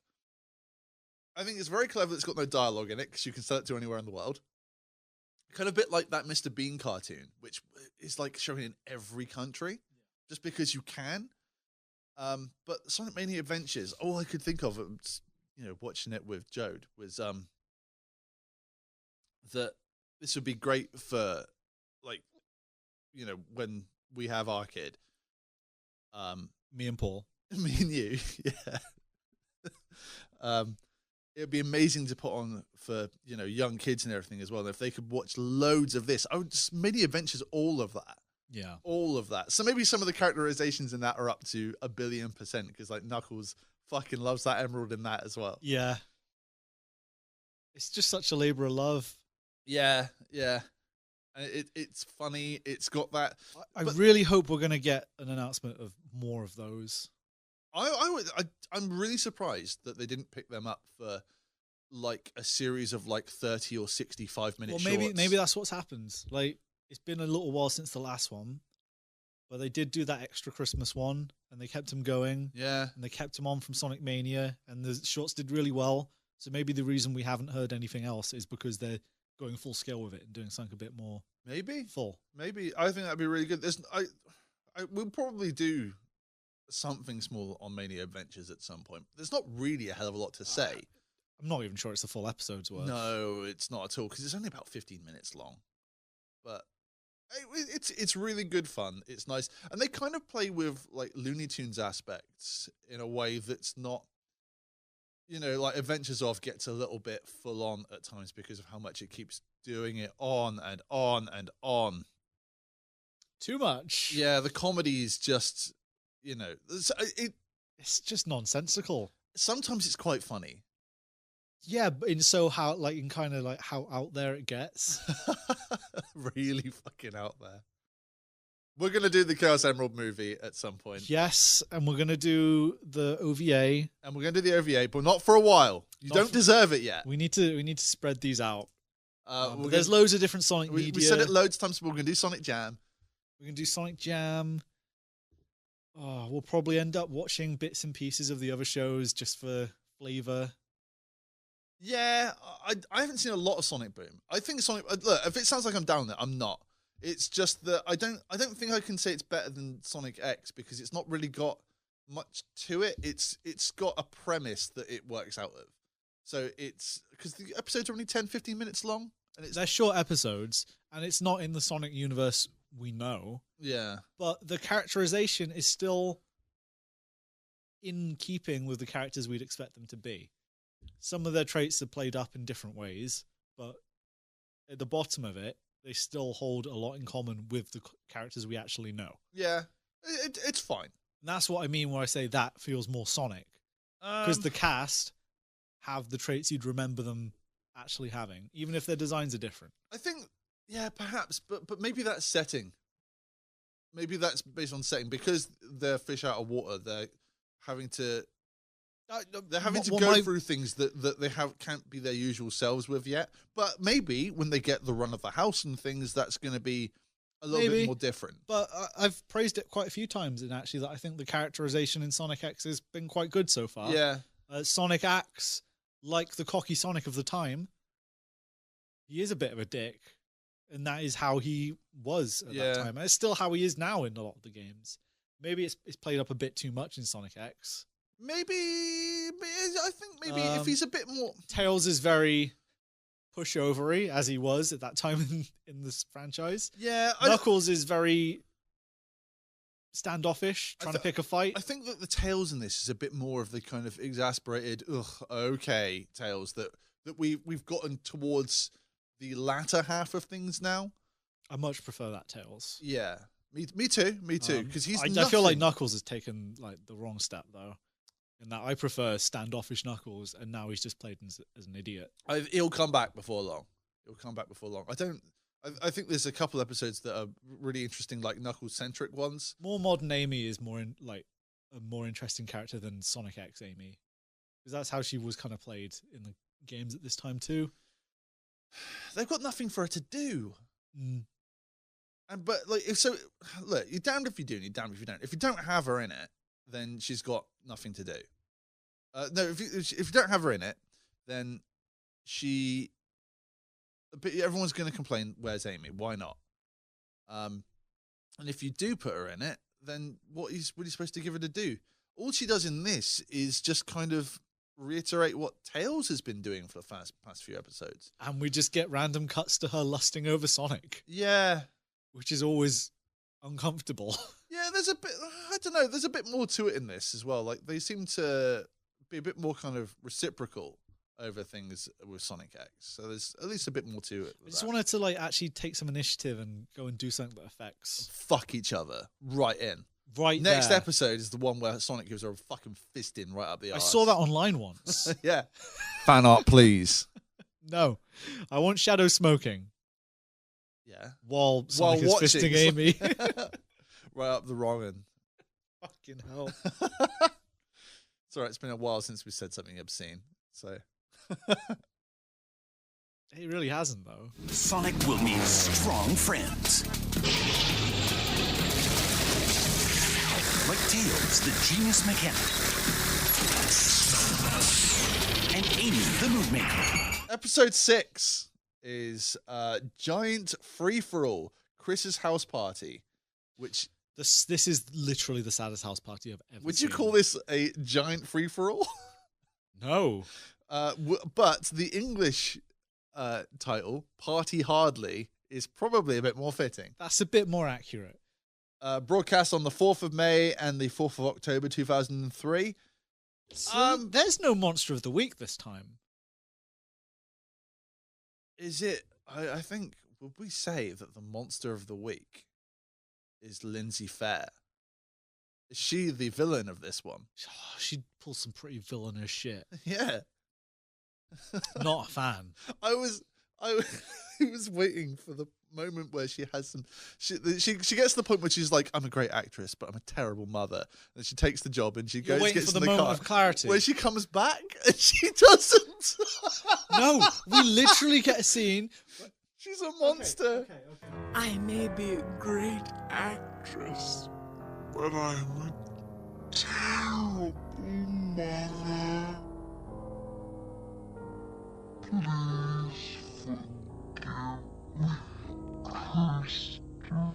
I think it's very clever that it's got no dialogue in it because you can sell it to anywhere in the world. Kind of a bit like that Mr. Bean cartoon, which is like showing in every country just because you can. But Sonic Mania Adventures, all I could think of, watching it with Jode, was that this would be great for, when we have our kid. Me and Paul. Me and you, yeah. It'd be amazing to put on for, young kids and everything as well. If they could watch loads of this. Mini Adventures, all of that. Yeah. All of that. So maybe some of the characterizations in that are up to 1,000,000,000% because Knuckles fucking loves that emerald in that as well. Yeah. It's just such a labor of love. Yeah, yeah. And it's funny. It's got that. I really hope we're going to get an announcement of more of those. I'm really surprised that they didn't pick them up for a series of 30 or 65-minute shorts. Maybe that's what's happened. It's been a little while since the last one, but they did do that extra Christmas one, and they kept him going. Yeah. And they kept him on from Sonic Mania, and the shorts did really well. So maybe the reason we haven't heard anything else is because they're going full scale with it and doing something a bit more full. Maybe. I think that'd be really good. We'll probably do something small on Mania Adventures at some point. There's not really a hell of a lot to say. I'm not even sure it's the full episode's worth. No, it's not at all, because it's only about 15 minutes long. But it's really good fun. It's nice. And they kind of play with Looney Tunes aspects in a way that's not, Adventures of gets a little bit full on at times because of how much it keeps doing it on and on and on. Too much. Yeah, the comedy is just, it's just nonsensical. Sometimes it's quite funny. Yeah, but how out there it gets. Really fucking out there. We're going to do the Chaos Emerald movie at some point. Yes, and we're going to do the OVA. And we're going to do the OVA, but not for a while. You don't deserve it yet. We need to spread these out. There's loads of different Sonic media. We said it loads of times, but we're going to do Sonic Jam. We're going to do Sonic Jam. Oh, we'll probably end up watching bits and pieces of the other shows just for flavor. Yeah, I haven't seen a lot of Sonic Boom. I think Sonic. Look, if it sounds like I'm down there, I'm not. It's just that I don't think I can say it's better than Sonic X because it's not really got much to it. It's got a premise that it works out of. So it's because the episodes are only 10, 15 minutes long, and they're short episodes, and it's not in the Sonic universe we know. Yeah, but the characterization is still in keeping with the characters we'd expect them to be. Some of their traits are played up in different ways, but at the bottom of it, they still hold a lot in common with the characters we actually know. Yeah, it's fine. And that's what I mean when I say that feels more Sonic. Because the cast have the traits you'd remember them actually having, even if their designs are different. I think, yeah, perhaps, but maybe that's setting. Maybe that's based on setting. Because they're fish out of water, they're having to... go through things that they can't be their usual selves with yet. But maybe when they get the run of the house and things, that's going to be a little bit more different. But I've praised it quite a few times, and actually, that I think the characterization in Sonic X has been quite good so far. Yeah, Sonic acts like the cocky Sonic of the time. He is a bit of a dick, and that is how he was at that time. And it's still how he is now in a lot of the games. Maybe it's played up a bit too much in Sonic X. Maybe I think if he's a bit more... Tails is very pushovery as he was at that time in this franchise. Yeah, Knuckles is very standoffish, trying to pick a fight. I think that the Tails in this is a bit more of the kind of exasperated, okay Tails that we've gotten towards the latter half of things now. I much prefer that Tails. Yeah, me too. Because I feel like Knuckles has taken like the wrong step though. In that I prefer standoffish Knuckles, and now he's just played as an idiot. He'll come back before long. I think there's a couple episodes that are really interesting, like Knuckles-centric ones. More modern Amy is more a more interesting character than Sonic X Amy, because that's how she was kind of played in the games at this time too. They've got nothing for her to do. But look, you're damned if you do, and you're damned if you don't. If you don't have her in it, then she's got nothing to do. No, if you don't have her in it, then but everyone's going to complain, where's Amy? Why not? And if you do put her in it, then what are you supposed to give her to do? All she does in this is just kind of reiterate what Tails has been doing for the past few episodes. And we just get random cuts to her lusting over Sonic. Yeah. Which is always uncomfortable. Yeah, there's a bit, I don't know, there's a bit more to it in this as well. Like, they seem to be a bit more kind of reciprocal over things with Sonic X. So there's at least a bit more to it. I just wanted to like actually take some initiative and go and do something that affects... Fuck each other right in. Right Next there. episode is the one where Sonic gives her a fucking fist in right up the arse. I saw that online once. Yeah. Fan art, please. No. I want Shadow smoking. Yeah. While Sonic is fisting Amy. Right up the wrong end. Fucking hell. It's alright, it's been a while since we said something obscene. So he really hasn't though. Sonic will need strong friends. Like Tails, the genius mechanic. And Amy, the move maker. Episode 6 is Giant Free-for-All, Chris's House Party, which... This is literally the saddest house party I've ever Would seen. you call this a giant free-for-all? No. But the English title, Party Hardly, is probably a bit more fitting. That's a bit more accurate. Broadcast on the 4th of May and the 4th of October 2003. So there's no Monster of the Week this time. Is it? I think, would we say that the Monster of the Week is Lindsay Fair? Is she the villain of this one? Oh, she pulls some pretty villainous shit. Yeah. Not a fan. I was waiting for the moment where she has some. She gets to the point where she's like, "I'm a great actress, but I'm a terrible mother." And she takes the job and she You're goes, waiting gets for in the the moment car, of clarity. where she comes back and she doesn't. No, we literally get a scene. She's a monster. Okay. I may be a great actress, but I'm a terrible mother. Please forgive me, Christopher.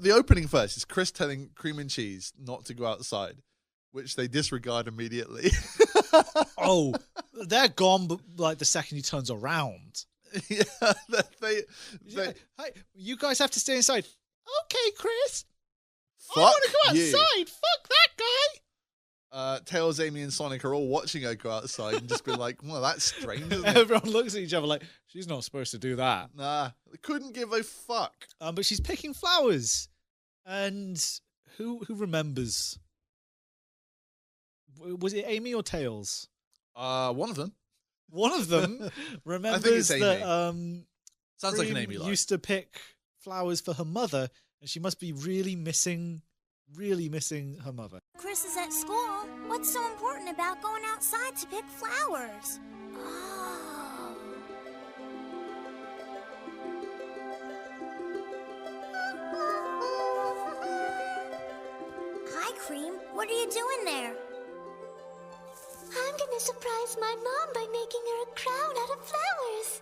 The opening verse is Chris telling Cream and Cheese not to go outside, which they disregard immediately. Oh, they're gone, but like the second he turns around. Yeah, they hey, you guys have to stay inside. Okay, Chris. Fuck I want to go you. outside. Fuck that guy. Tails, Amy, and Sonic are all watching her go outside and just be like, well, that's strange, isn't it? Everyone looks at each other like, she's not supposed to do that. Nah, they couldn't give a fuck. But she's picking flowers. And who remembers? Was it Amy or Tails? One of them. One of them remembers I think it's Amy. that Sounds like an Cream Amy line. used to pick flowers for her mother, and she must be really missing her mother. Chris is at school. What's so important about going outside to pick flowers? Oh. Hi, Cream. What are you doing there? I'm gonna surprise my mom by making her a crown out of flowers.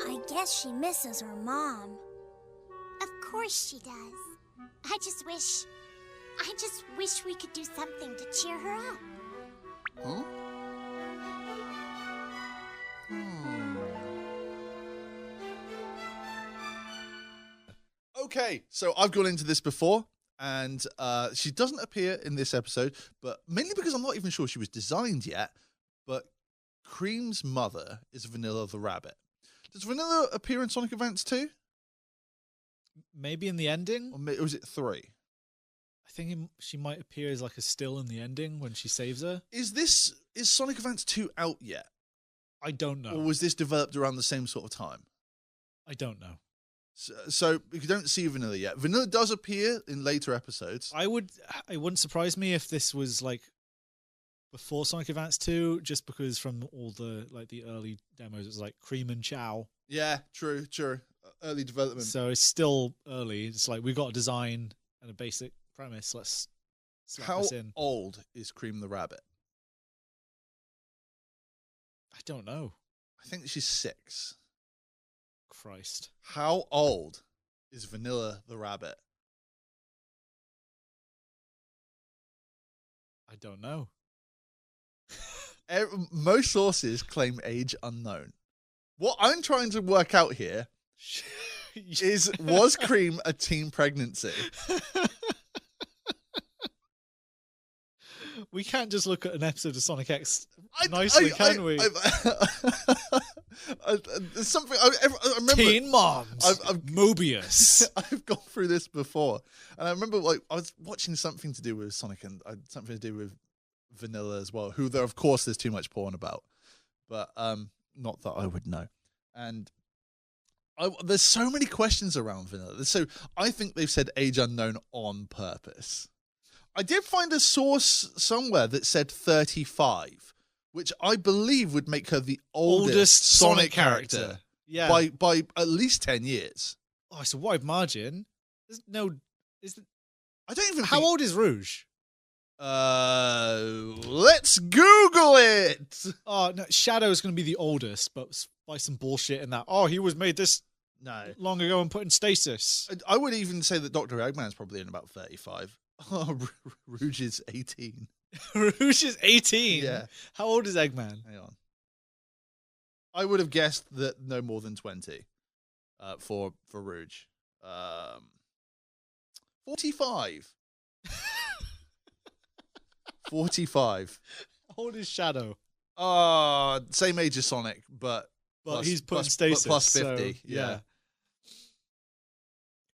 I guess she misses her mom. Of course she does. I just wish I just wish we could do something to cheer her up. Huh? Okay, so I've gone into this before, and she doesn't appear in this episode, but mainly because I'm not even sure she was designed yet. But Cream's mother is Vanilla the Rabbit. Does Vanilla appear in Sonic Advance 2? Maybe in the ending? Or was it 3? I think she might appear as like a still in the ending when she saves her. Is Sonic Advance 2 out yet? I don't know. Or was this developed around the same sort of time? I don't know. So you don't see Vanilla yet. Vanilla does appear in later episodes. It wouldn't surprise me if this was like before Sonic Advance 2, just because from all the early demos, it was like Cream and Chow. Yeah, true. Early development. So it's still early. It's like we've got a design and a basic premise. Let's slap this in. How old is Cream the Rabbit? I don't know. I think she's 6. Christ. How old is Vanilla the Rabbit? I don't know. Most sources claim age unknown. What I'm trying to work out here is, was Cream a teen pregnancy? We can't just look at an episode of Sonic X nicely, can we? There's something I remember. Teen moms. Mobius. I've gone through this before, and I remember I was watching something to do with Sonic and something to do with Vanilla as well. Who there, of course, there's too much porn about, but not that I would know. And there's so many questions around Vanilla. So I think they've said age unknown on purpose. I did find a source somewhere that said 35, which I believe would make her the oldest Sonic character. Yeah. By at least 10 years. Oh, it's a wide margin. There's no... I don't even How old is Rouge? Let's Google it! Oh, no, Shadow's going to be the oldest, but by some bullshit in that, oh, he was made this long ago and put in stasis. I would even say that Dr. Eggman's probably in about 35. Oh, Rouge is 18. Rouge is 18? Yeah. How old is Eggman? Hang on. I would have guessed that no more than 20 for Rouge. 45. 45. How old is Shadow? Same age as Sonic, but he's put in stasis. Plus 50. So, yeah.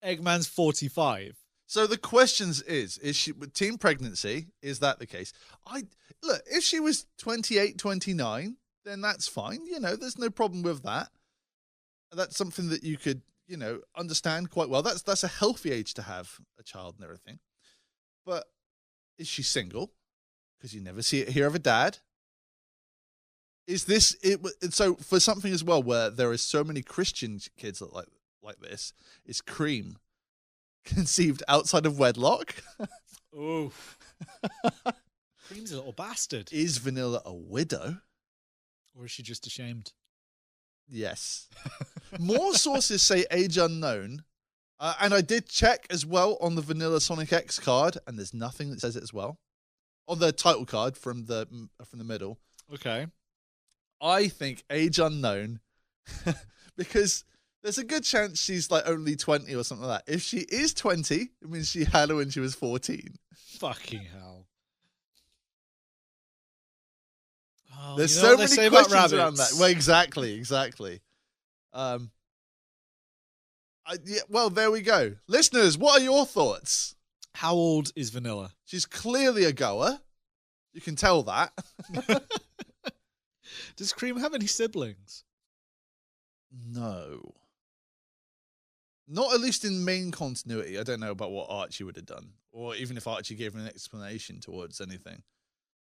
Eggman's 45. So the questions is she with teen pregnancy? Is that the case? Look, if she was 28, 29, then that's fine. You know, there's no problem with that. That's something that you could, understand quite well. That's a healthy age to have a child and everything. But is she single? Because you never hear of a dad. Is this it? So for something as well where there is so many Christian kids that like this, is Cream conceived outside of wedlock? Oh. Cream's a little bastard. Is Vanilla a widow? Or is she just ashamed? Yes. More sources say age unknown. And I did check as well on the Vanilla Sonic X card, and there's nothing that says it as well. On the title card from the middle. Okay. I think age unknown because there's a good chance she's like only 20 or something like that. If she is 20, it means she had her when she was 14. Fucking hell. Oh, there's so many questions around that. Well, exactly. Well, there we go. Listeners, what are your thoughts? How old is Vanilla? She's clearly a goer. You can tell that. Does Cream have any siblings? No. Not at least in main continuity. I don't know about what Archie would have done, or even if Archie gave an explanation towards anything.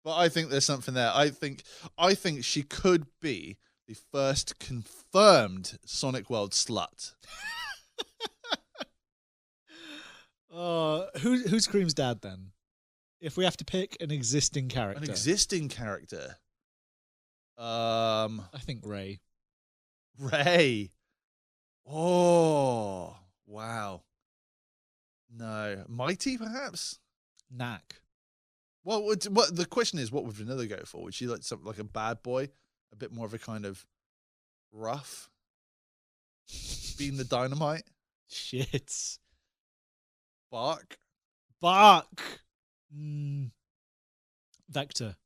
But I think there's something there. I think she could be the first confirmed Sonic World slut. Who's Cream's dad then? If we have to pick an existing character. An existing character. I think Ray. Ray. Oh, wow. No. Mighty, perhaps? Knack. Well, what the question is, what would Vanilla go for? Would she like something like a bad boy, a bit more of a kind of rough, being the dynamite? Shit. Bark. Vector.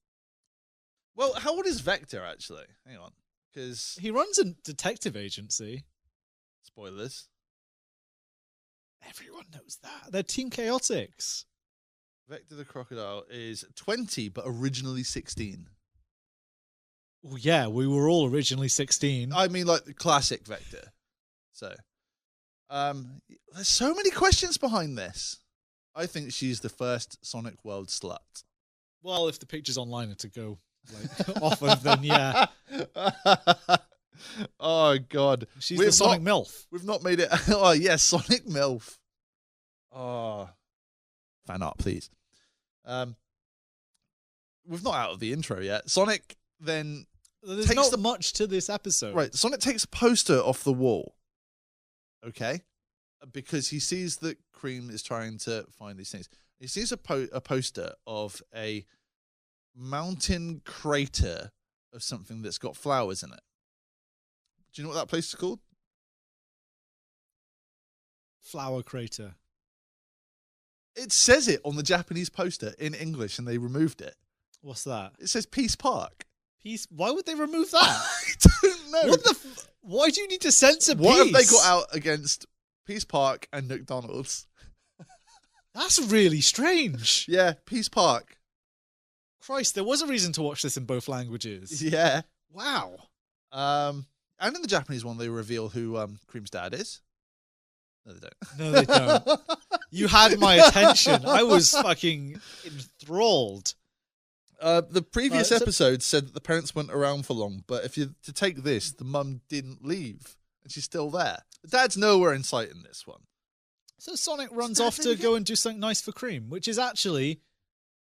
Well, how old is Vector actually? Hang on, because he runs a detective agency. Spoilers. Everyone knows that. They're Team Chaotix. Vector the crocodile is 20, but originally 16. Well, yeah, we were all originally 16. I mean, like the classic Vector. So, there's so many questions behind this. I think she's the first Sonic World slut. Well, if the pictures online are to go off of, then yeah. Oh God, she's the Sonic MILF. We've not made it. Oh yes, Sonic MILF. Oh, fan art, please. We've not out of the intro yet. Sonic then There's takes not much to this episode. Right, Sonic takes a poster off the wall. Okay, because he sees that Cream is trying to find these things. He sees a poster of a mountain crater of something that's got flowers in it. Do you know what that place is called? Flower Crater. It says it on the Japanese poster in English, and they removed it. What's that? It says Peace Park. Peace? Why would they remove that? I don't know. What the? Why do you need to censor What have Peace? they got out against Peace Park and McDonald's? That's really strange. Yeah, Peace Park. Christ, there was a reason to watch this in both languages. Yeah. Wow. And in the Japanese one, they reveal who Cream's dad is. No, they don't. No, they don't. You had my attention. I was fucking enthralled. The previous episode said that the parents weren't around for long, but if you to take this, the mum didn't leave, and she's still there. The dad's nowhere in sight in this one. So Sonic runs off to go and do something nice for Cream, which is actually...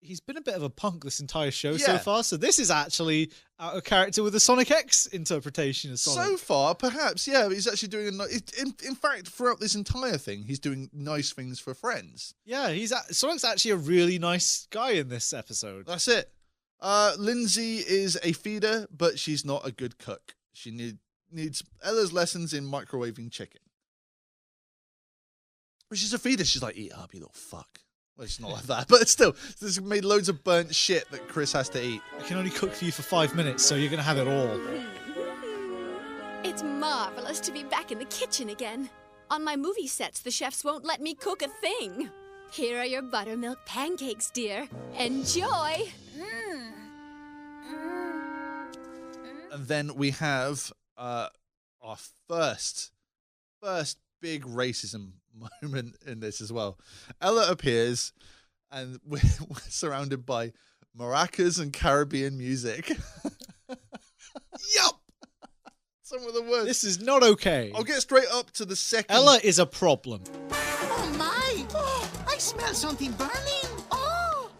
He's been a bit of a punk this entire show so far, so this is actually out of character with the Sonic X interpretation of Sonic. So far, perhaps, yeah. He's actually doing in fact, throughout this entire thing, he's doing nice things for friends. Yeah, Sonic's actually a really nice guy in this episode. That's it. Lindsay is a feeder, but she's not a good cook. She needs Ella's lessons in microwaving chicken. But she's a feeder. She's like, eat up, you little fuck. Well, it's not like that, but still, this made loads of burnt shit that Chris has to eat. I can only cook for you for 5 minutes, so you're going to have it all. It's marvelous to be back in the kitchen again. On my movie sets, the chefs won't let me cook a thing. Here are your buttermilk pancakes, dear. Enjoy! And then we have our first big racism moment in this as well. Ella appears, and we're surrounded by maracas and Caribbean music. Yup! Some of the worst. This is not okay. I'll get straight up to the second. Ella is a problem. Oh my! Oh, I smell something burning! Oh!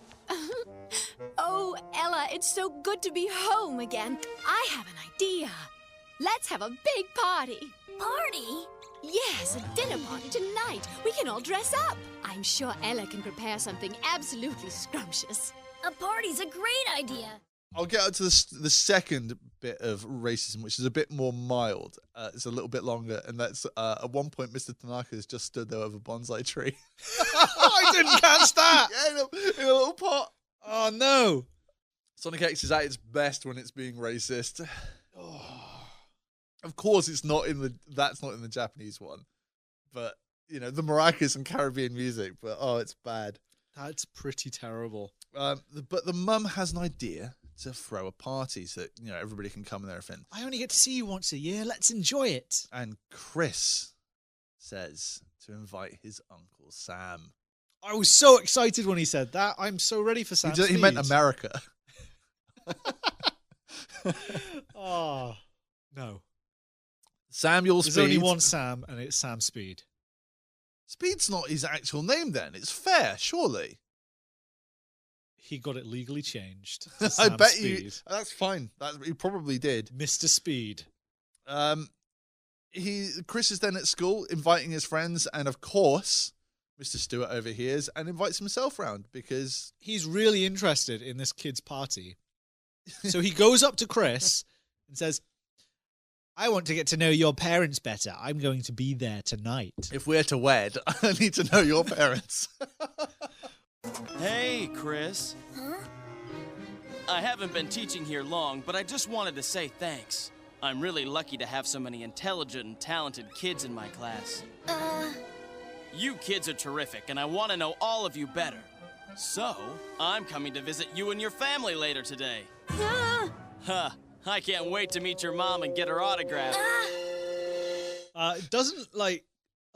Oh, Ella, it's so good to be home again. I have an idea. Let's have a big party. Party? Yes, a dinner party tonight. We can all dress up. I'm sure Ella can prepare something absolutely scrumptious. A party's a great idea. I'll get up to the second bit of racism, which is a bit more mild. It's a little bit longer, and that's at one point Mr. Tanaka has just stood there with a bonsai tree. I didn't catch that! Yeah, in a little pot. Oh, no. Sonic X is at its best when it's being racist. Of course, that's not in the Japanese one, but you know the maracas and Caribbean music. But it's bad. That's pretty terrible. But the mum has an idea to throw a party so that everybody can come and everything. I only get to see you once a year. Let's enjoy it. And Chris says to invite his Uncle Sam. I was so excited when he said that. I'm so ready for Sam. He meant America. Oh no. Samuel Speed. There's only one Sam, and it's Sam Speed. Speed's not his actual name then. It's fair, surely. He got it legally changed. I bet Speed. That's fine. He probably did. Mr. Speed. Chris is then at school inviting his friends, and of course, Mr. Stewart overhears and invites himself round because he's really interested in this kid's party. So he goes up to Chris and says, I want to get to know your parents better. I'm going to be there tonight. If we're to wed, I need to know your parents. Hey, Chris. Huh? I haven't been teaching here long, but I just wanted to say thanks. I'm really lucky to have so many intelligent and talented kids in my class. You kids are terrific, and I want to know all of you better. So, I'm coming to visit you and your family later today. Huh. I can't wait to meet your mom and get her autograph. It doesn't,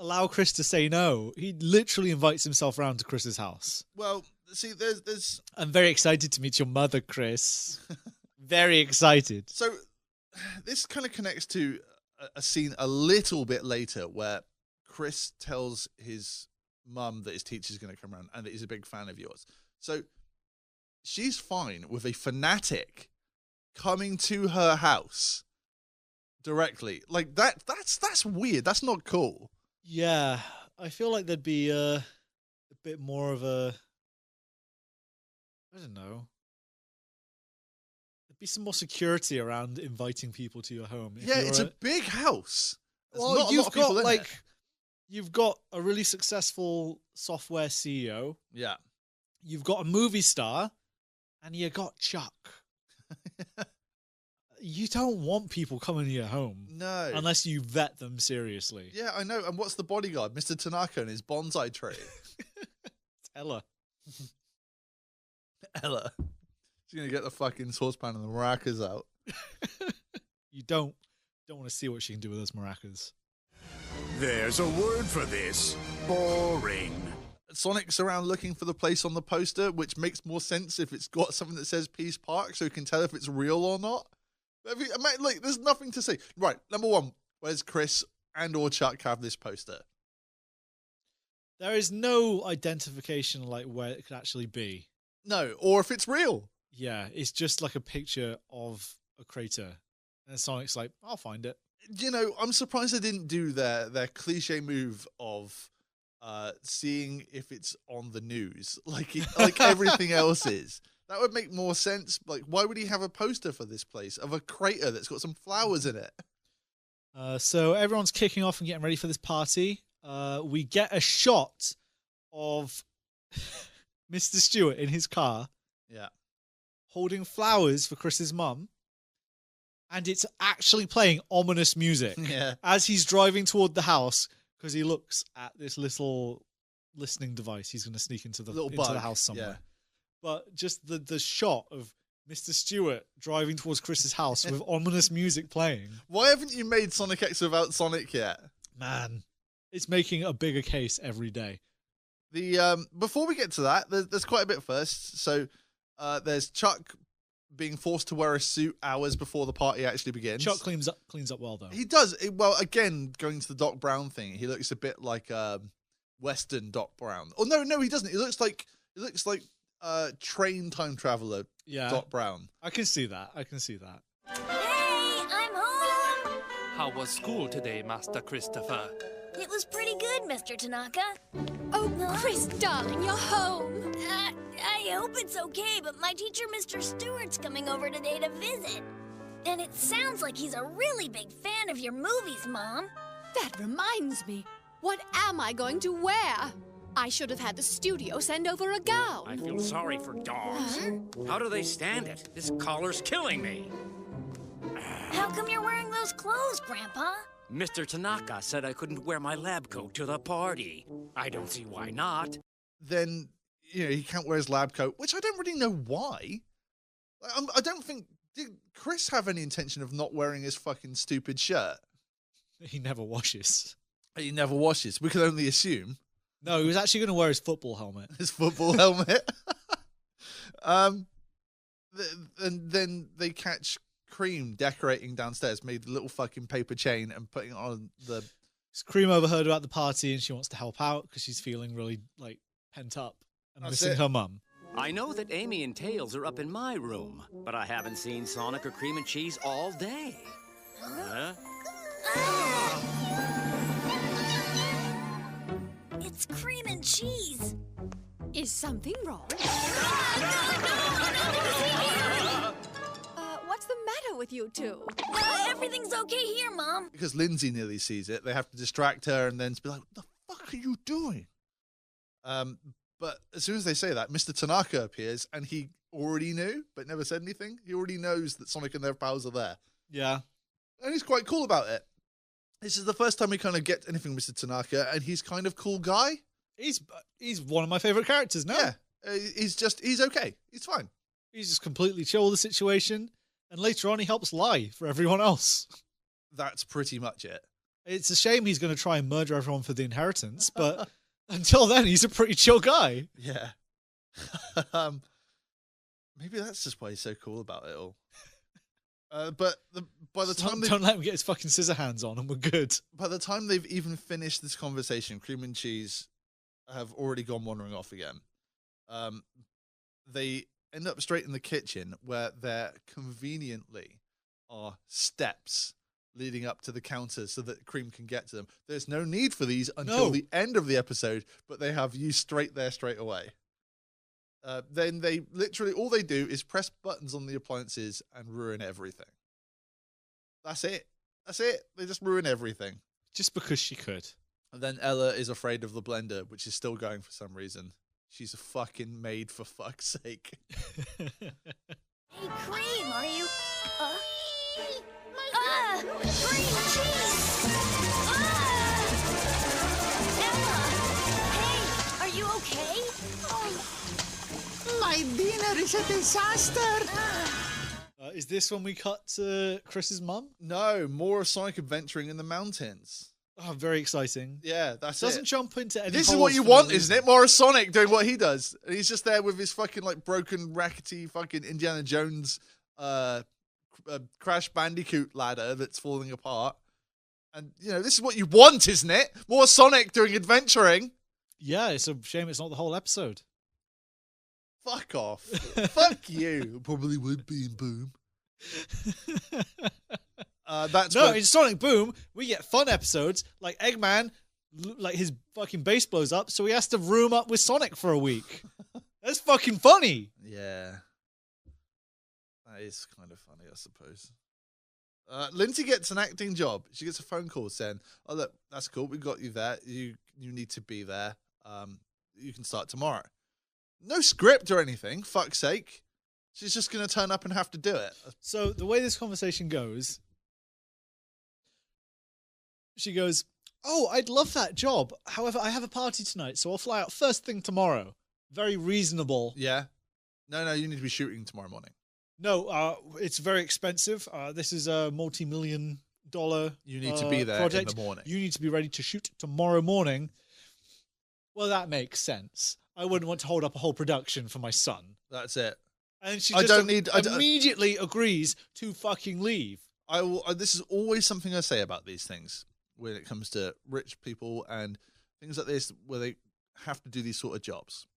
allow Chris to say no. He literally invites himself round to Chris's house. Well, see, there's... I'm very excited to meet your mother, Chris. Very excited. So, this kind of connects to a scene a little bit later where Chris tells his mum that his teacher's going to come around and that he's a big fan of yours. So, she's fine with a fanatic coming to her house directly. Like, that's weird. That's not cool. Yeah, I feel like there'd be a bit more of a... I don't know. There'd be some more security around inviting people to your home. Yeah, it's a big house. There's Well, not a lot of people in it. You've got a really successful software CEO. Yeah. You've got a movie star, and you got Chuck. You don't want people coming to your home. No. Unless you vet them seriously. Yeah, I know. And what's the bodyguard? Mr. Tanaka and his bonsai tree. It's Ella. Ella. She's going to get the fucking saucepan and the maracas out. You don't want to see what she can do with those maracas. There's a word for this. Boring. Sonic's around looking for the place on the poster, which makes more sense if it's got something that says Peace Park, so he can tell if it's real or not. There's nothing to say. Right, number one, where's Chris and or Chuck have this poster? There is no identification where it could actually be. No, or if it's real. Yeah, it's just like a picture of a crater. And Sonic's like, I'll find it. You know, I'm surprised they didn't do their cliche move of seeing if it's on the news, like everything else is. That would make more sense. Like, why would he have a poster for this place of a crater that's got some flowers in it? So everyone's kicking off and getting ready for this party. We get a shot of Mr. Stewart in his car. Yeah. Holding flowers for Chris's mum. And it's actually playing ominous music. Yeah. As he's driving toward the house, because he looks at this little listening device. He's going to sneak into the house somewhere. Yeah. But just the shot of Mr. Stewart driving towards Chris's house with ominous music playing. Why haven't you made Sonic X without Sonic yet? Man, it's making a bigger case every day. Before we get to that, there's quite a bit first. So there's Chuck being forced to wear a suit hours before the party actually begins. Chuck cleans up well, though. He does. Well, again, going to the Doc Brown thing, he looks a bit like Western Doc Brown. Oh, no, he doesn't. He looks like train time traveler Doc Brown. I can see that. Hey, I'm home! How was school today, Master Christopher? It was pretty good, Mr. Tanaka. Oh, Chris, darling, you're home. I hope it's okay, but my teacher, Mr. Stewart's coming over today to visit. And it sounds like he's a really big fan of your movies, Mom. That reminds me. What am I going to wear? I should have had the studio send over a gown. I feel sorry for dogs. How do they stand it? This collar's killing me. How come you're wearing those clothes, Grandpa? Mr. Tanaka said I couldn't wear my lab coat to the party. I don't see why not. Then, he can't wear his lab coat, which I don't really know why. I don't think... Did Chris have any intention of not wearing his fucking stupid shirt? He never washes. He never washes. We can only assume. No, he was actually going to wear his football helmet. His football helmet. And then they catch Cream decorating downstairs, made a little fucking paper chain and putting it on the... Cream overheard about the party and she wants to help out because she's feeling really, pent up and missing her mum. I know that Amy and Tails are up in my room, but I haven't seen Sonic or Cream and Cheese all day. Huh? It's It's cream and cheese. Is something wrong? What's the matter with you two? Everything's okay here, Mom. Because Lindsay nearly sees it, they have to distract her and then be like, what the fuck are you doing? But as soon as they say that, Mr. Tanaka appears and he already knew, but never said anything. He already knows that Sonic and their pals are there. Yeah. And he's quite cool about it. This is the first time we kind of get anything from Mr. Tanaka, and he's kind of cool guy. He's one of my favorite characters now. Yeah. He's okay. He's fine. He's just completely chill with the situation. And later on, he helps lie for everyone else. That's pretty much it. It's a shame he's going to try and murder everyone for the inheritance, but until then, he's a pretty chill guy. Yeah. Maybe that's just why he's so cool about it all. But by the time don't let him get his fucking scissor hands on, and we're good. By the time they've even finished this conversation, Cream and Cheese have already gone wandering off again. They end up straight in the kitchen where there conveniently are steps leading up to the counters so that Cream can get to them. There's no need for these until the end of the episode, but they have you straight there straight away. Then they literally, all they do is press buttons on the appliances and ruin everything. That's it. That's it. They just ruin everything. Just because she could. And then Ella is afraid of the blender, which is still going for some reason. She's a fucking maid, for fuck's sake. Hey, Cream, are you... Cream cheese! Ella! Hey, are you okay? My dinner is a disaster. Is this when we cut to Chris's mum? No, more of Sonic adventuring in the mountains. Oh, very exciting. Yeah, that's Doesn't jump into any This is holes what you for no want, reason. isn't it? More of Sonic doing what he does. And he's just there with his fucking, like, broken, rackety fucking Indiana Jones Crash Bandicoot ladder that's falling apart. And, you know, this is what you want, isn't it? More Sonic doing adventuring. Yeah, it's a shame it's not the whole episode. Fuck off. Fuck you. Probably would be in Boom. That's no, when... in Sonic Boom, we get fun episodes like Eggman, like his fucking base blows up, so he has to room up with Sonic for a week. That's fucking funny. Yeah. That is kind of funny, I suppose. Lindsay gets an acting job. She gets a phone call saying, oh, look, that's cool. We got you there. You need to be there. You can start tomorrow. No script or anything, fuck's sake. She's just going to turn up and have to do it. So the way this conversation goes, she goes, oh, I'd love that job. However, I have a party tonight, so I'll fly out first thing tomorrow. Very reasonable. Yeah. No, you need to be shooting tomorrow morning. No, it's very expensive. This is a multi-million-dollar You need to be there project. in the morning. You need to be ready to shoot tomorrow morning. Well, that makes sense. I wouldn't want to hold up a whole production for my son. That's it. And she I just don't need- I don't- immediately agrees to fucking leave. This is always something I say about these things when it comes to rich people and things like this where they have to do these sort of jobs.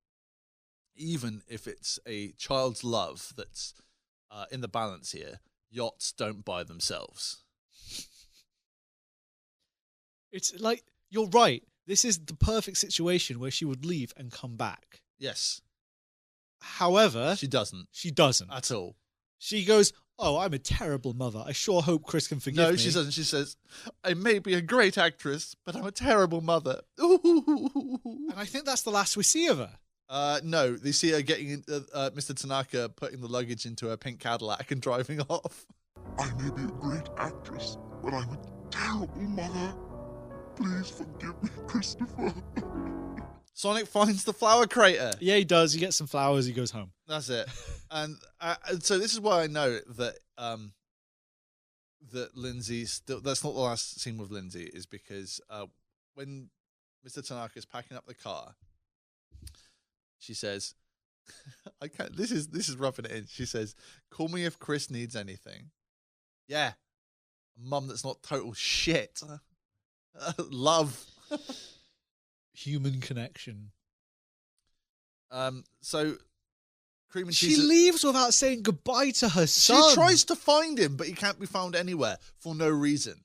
Even if it's a child's love that's in the balance here, yachts don't buy themselves. It's like, you're right. This is the perfect situation where she would leave and come back. Yes. However, She doesn't. she doesn't. At all. She goes, oh, I'm a terrible mother. I sure hope Chris can forgive me. No, she doesn't. She says, I may be a great actress, but I'm a terrible mother. And I think that's the last we see of her. No, they see her getting Mr. Tanaka putting the luggage into her pink Cadillac and driving off. I may be a great actress, but I'm a terrible mother. Please forgive me, Christopher. Sonic finds the flower crater. Yeah, he does. He gets some flowers. He goes home. That's it. And so this is why I know that that Lindsay still. That's not the last scene with Lindsay, is because when Mr. Tanaka is packing up the car, she says, "I can't." This is roughing it in. She says, "Call me if Chris needs anything." Yeah, a mum that's not total shit. Love. Human connection. So Cream and She Cheese. leaves without saying goodbye to her She son. tries to find him, but he can't be found anywhere for no reason.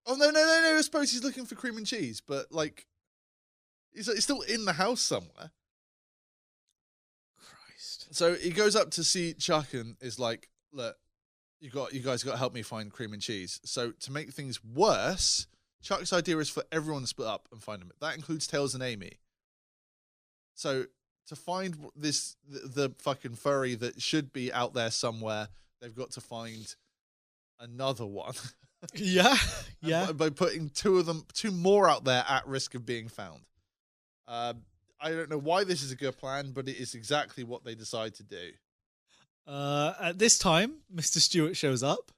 Oh no! I suppose he's looking for Cream and Cheese, but like, He's still in the house somewhere. Christ. So he goes up to see Chuck and is like, look, you guys got to help me find cream and cheese. So to make things worse, Chuck's idea is for everyone to split up and find them. That includes Tails and Amy. So to find the fucking furry that should be out there somewhere, they've got to find another one. Yeah. By putting two more out there at risk of being found. I don't know why this is a good plan, but it is exactly what they decide to do. At this time, Mr. Stewart shows up.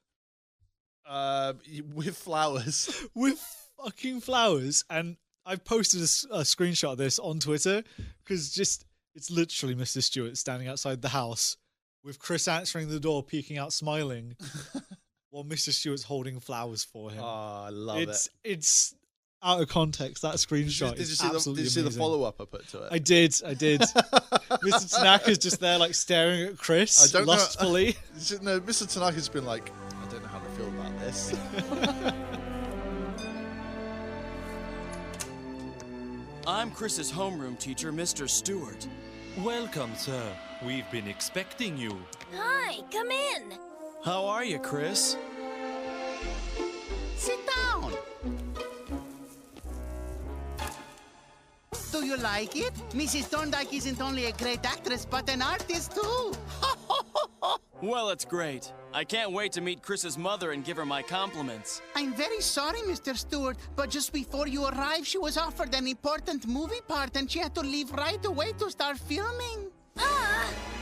With flowers. With fucking flowers. And I've posted a screenshot of this on Twitter because it's literally Mr. Stewart standing outside the house with Chris answering the door, peeking out, smiling, while Mr. Stewart's holding flowers for him. Oh, I love it. It's out of context. That screenshot Did you absolutely see the amazing. follow-up I put to it? I did. Mr. Tanaka's just there, like, staring at Chris lustfully. No, Mr. Tanaka's been like, I don't know how to feel about this. I'm Chris's homeroom teacher, Mr. Stewart. Welcome, sir. We've been expecting you. Hi, come in. How are you, Chris? Sit down. Do you like it? Mrs. Thorndyke isn't only a great actress, but an artist too. Well, it's great. I can't wait to meet Chris's mother and give her my compliments. I'm very sorry, Mr. Stewart, but just before you arrived, she was offered an important movie part and she had to leave right away to start filming.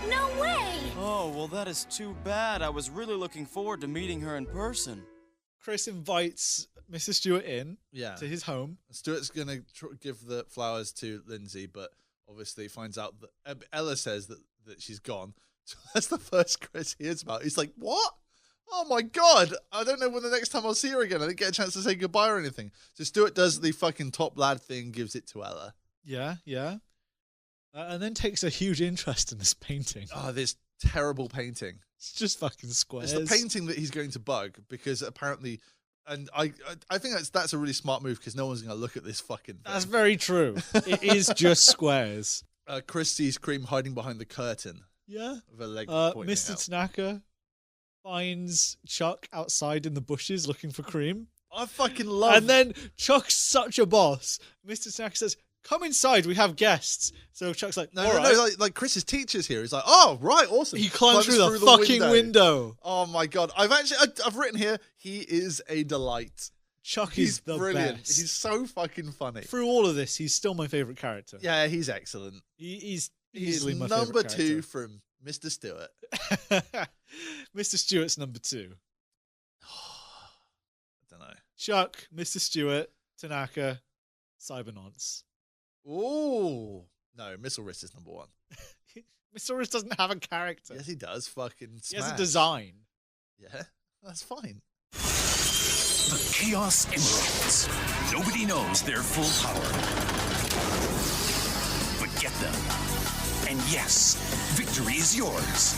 No way! Oh, well, that is too bad. I was really looking forward to meeting her in person. Chris invites Mr. Stewart in to his home. Stewart's going to give the flowers to Lindsay, but obviously finds out that Ella says that she's gone. So that's the first Chris hears about. He's like, what? Oh my God. I don't know when the next time I'll see her again. I didn't get a chance to say goodbye or anything. So Stewart does the fucking top lad thing, gives it to Ella. Yeah. And then takes a huge interest in this painting. Oh, this terrible painting. It's just fucking squares. It's the painting that he's going to bug because apparently, and I think that's a really smart move because no one's going to look at this fucking thing. That's very true. It is just squares. Chris sees Cream hiding behind the curtain. Yeah. With a leg pointing Mr. out. Tanaka finds Chuck outside in the bushes looking for Cream. I fucking love. And then Chuck's such a boss. Mr. Tanaka says, "Come inside, we have guests." So Chuck's like, No, all right. like Chris's teacher's here. He's like, oh, right, awesome. He climbs through the fucking window. Oh my God. I've written here, he is a delight. Chuck He's is the brilliant. best. He's so fucking funny. Through all of this, he's still my favorite character. Yeah, he's excellent. He's He's easily my number favorite 2 from Mr. Stewart. Mr. Stewart's number 2. I don't know. Chuck, Mr. Stewart, Tanaka, Cybernauts. Ooh. No, Missile Wrist is number 1. Mr. Wrist doesn't have a character. Yes, he does. Fucking He has smash. a design. Yeah, that's fine. The Chaos Emeralds. Nobody knows their full power. But get them. And yes, victory is yours.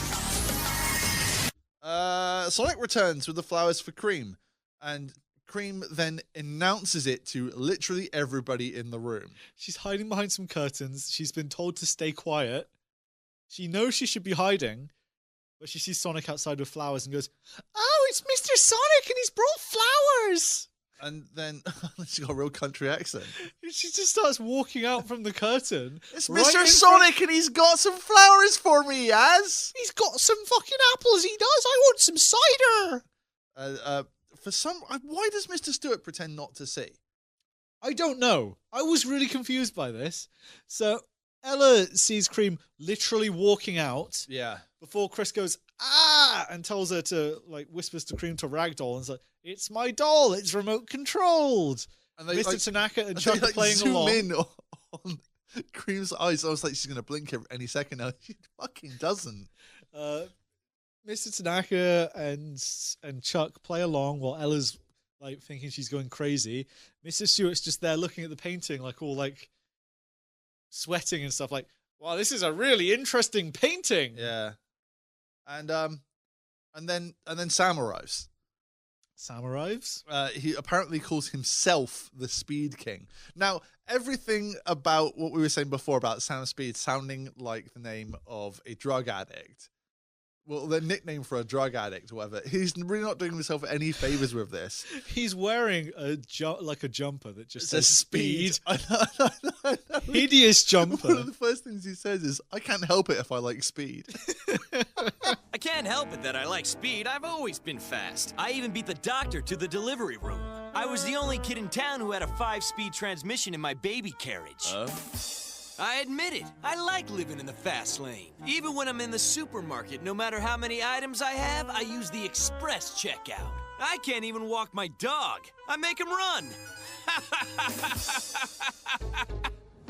Sonic returns with the flowers for Cream. And Cream then announces it to literally everybody in the room. She's hiding behind some curtains. She's been told to stay quiet. She knows she should be hiding, but she sees Sonic outside with flowers and goes, "Oh, it's Mr. Sonic and he's brought flowers!" And then she's got a real country accent. She just starts walking out from the curtain. It's right Mr. in Sonic and he's got some flowers for me, Yaz. He's got some fucking apples, he does. I want some cider. Why does Mr. Stewart pretend not to see? I don't know. I was really confused by this. So Ella sees Cream literally walking out. Yeah. Before Chris goes, "Ah!" and tells her to, like, whispers to Cream to ragdoll and says, "It's my doll. It's remote controlled." And Mr. Tanaka and Chuck are playing zoom along. in on Cream's eyes. I was like, she's going to blink any second now. She fucking doesn't. Mr. Tanaka and Chuck play along while Ella's, like, thinking she's going crazy. Mr. Stewart's just there looking at the painting, like, all, like, sweating and stuff, like, "Wow, this is a really interesting painting." Yeah. And then Sam arrives. Sam arrives. He apparently calls himself the Speed King. Now, everything about what we were saying before about Sam Speed sounding like the name of a drug addict, well, the nickname for a drug addict or whatever, he's really not doing himself any favors with this. He's wearing a jumper that just says Speed. Speed. I know. Hideous jumper. One of the first things he says is, I can't help it if I like speed. I can't help it that I like speed. I've always been fast. I even beat the doctor to the delivery room. I was the only kid in town who had a 5-speed transmission in my baby carriage. I admit it. I like living in the fast lane. Even when I'm in the supermarket, no matter how many items I have, I use the express checkout. I can't even walk my dog. I make him run.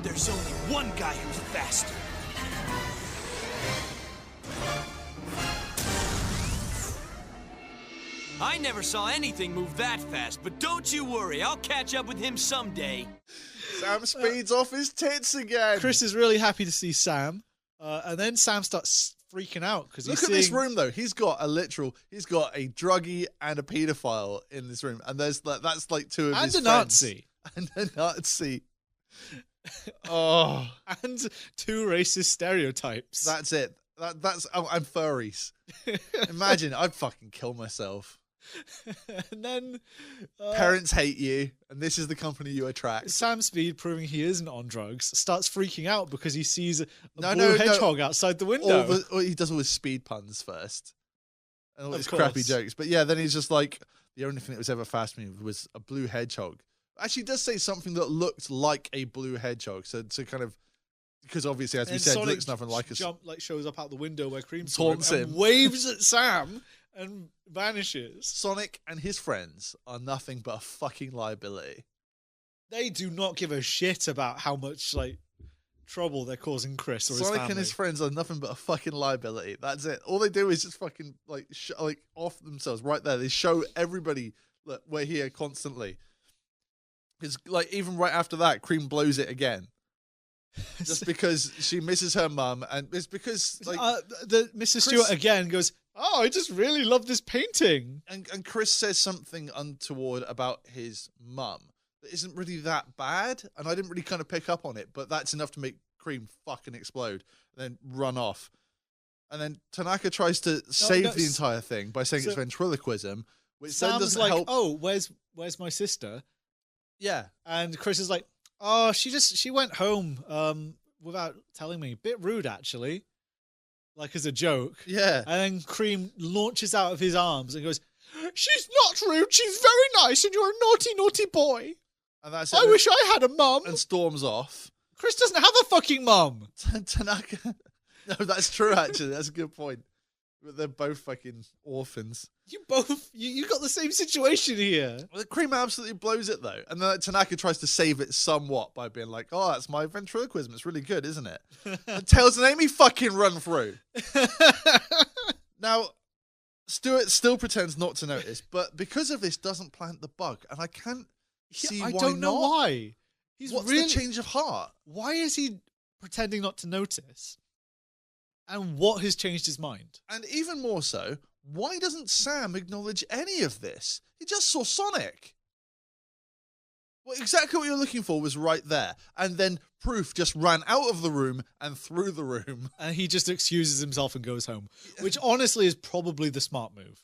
There's only one guy who's faster. I never saw anything move that fast, but don't you worry, I'll catch up with him someday. Sam Speed's off his tits again. Chris is really happy to see Sam, and then Sam starts freaking out because Look at this room though. He's got a druggie and a paedophile in this room, and that's like two of his friends. Nazi. And a Nazi. Oh, and two racist stereotypes. That's it. I'm furries. Imagine, I'd fucking kill myself. And then parents hate you, and this is the company you attract. Sam Speed, proving he isn't on drugs, starts freaking out because he sees a blue hedgehog outside the window. He does all his speed puns first, and all his crappy jokes. But yeah, then he's just like, the only thing that was ever fast for me was a blue hedgehog. Actually, he does say something that looked like a blue hedgehog. So kind of, because obviously, as we said, Sonic looks nothing like a shows up out the window where Cream taunts him, waves at Sam, and vanishes. Sonic and his friends are nothing but a fucking liability. They do not give a shit about how much trouble they're causing Chris or his family. Sonic and his friends are nothing but a fucking liability. That's it. All they do is just fucking off themselves right there. They show everybody, look, we're here constantly. It's even right after that, Cream blows it again. Just because she misses her mum, and it's because Mrs. Stewart again goes, "Oh, I just really love this painting." And Chris says something untoward about his mum that isn't really that bad, and I didn't really kind of pick up on it, but that's enough to make Cream fucking explode and then run off. And then Tanaka tries to save the entire thing by saying it's ventriloquism, which then doesn't help. "Oh, where's my sister?" Yeah, and Chris is like, "Oh, she went home without telling me. Bit rude, actually." Like as a joke. Yeah. And then Cream launches out of his arms and goes, "She's not rude, she's very nice, and you're a naughty, naughty boy. And that's I wish I had a mum." And storms off. Chris doesn't have a fucking mum. Tanaka. No, that's true, actually. That's a good point. But they're both fucking orphans. You got the same situation here. Well, the Cream absolutely blows it though, and then Tanaka tries to save it somewhat by being like, "Oh, that's my ventriloquism. It's really good, isn't it?" And Tails and Amy fucking run through. Now, Stewart still pretends not to notice, but because of this, doesn't plant the bug, and I can't see why. I don't know not. why. What's the change of heart? Why is he pretending not to notice? And what has changed his mind? And even more so, why doesn't Sam acknowledge any of this? He just saw Sonic. Well, exactly what you're looking for was right there. And then Proof just ran out of the room and through the room. And he just excuses himself and goes home, which honestly is probably the smart move.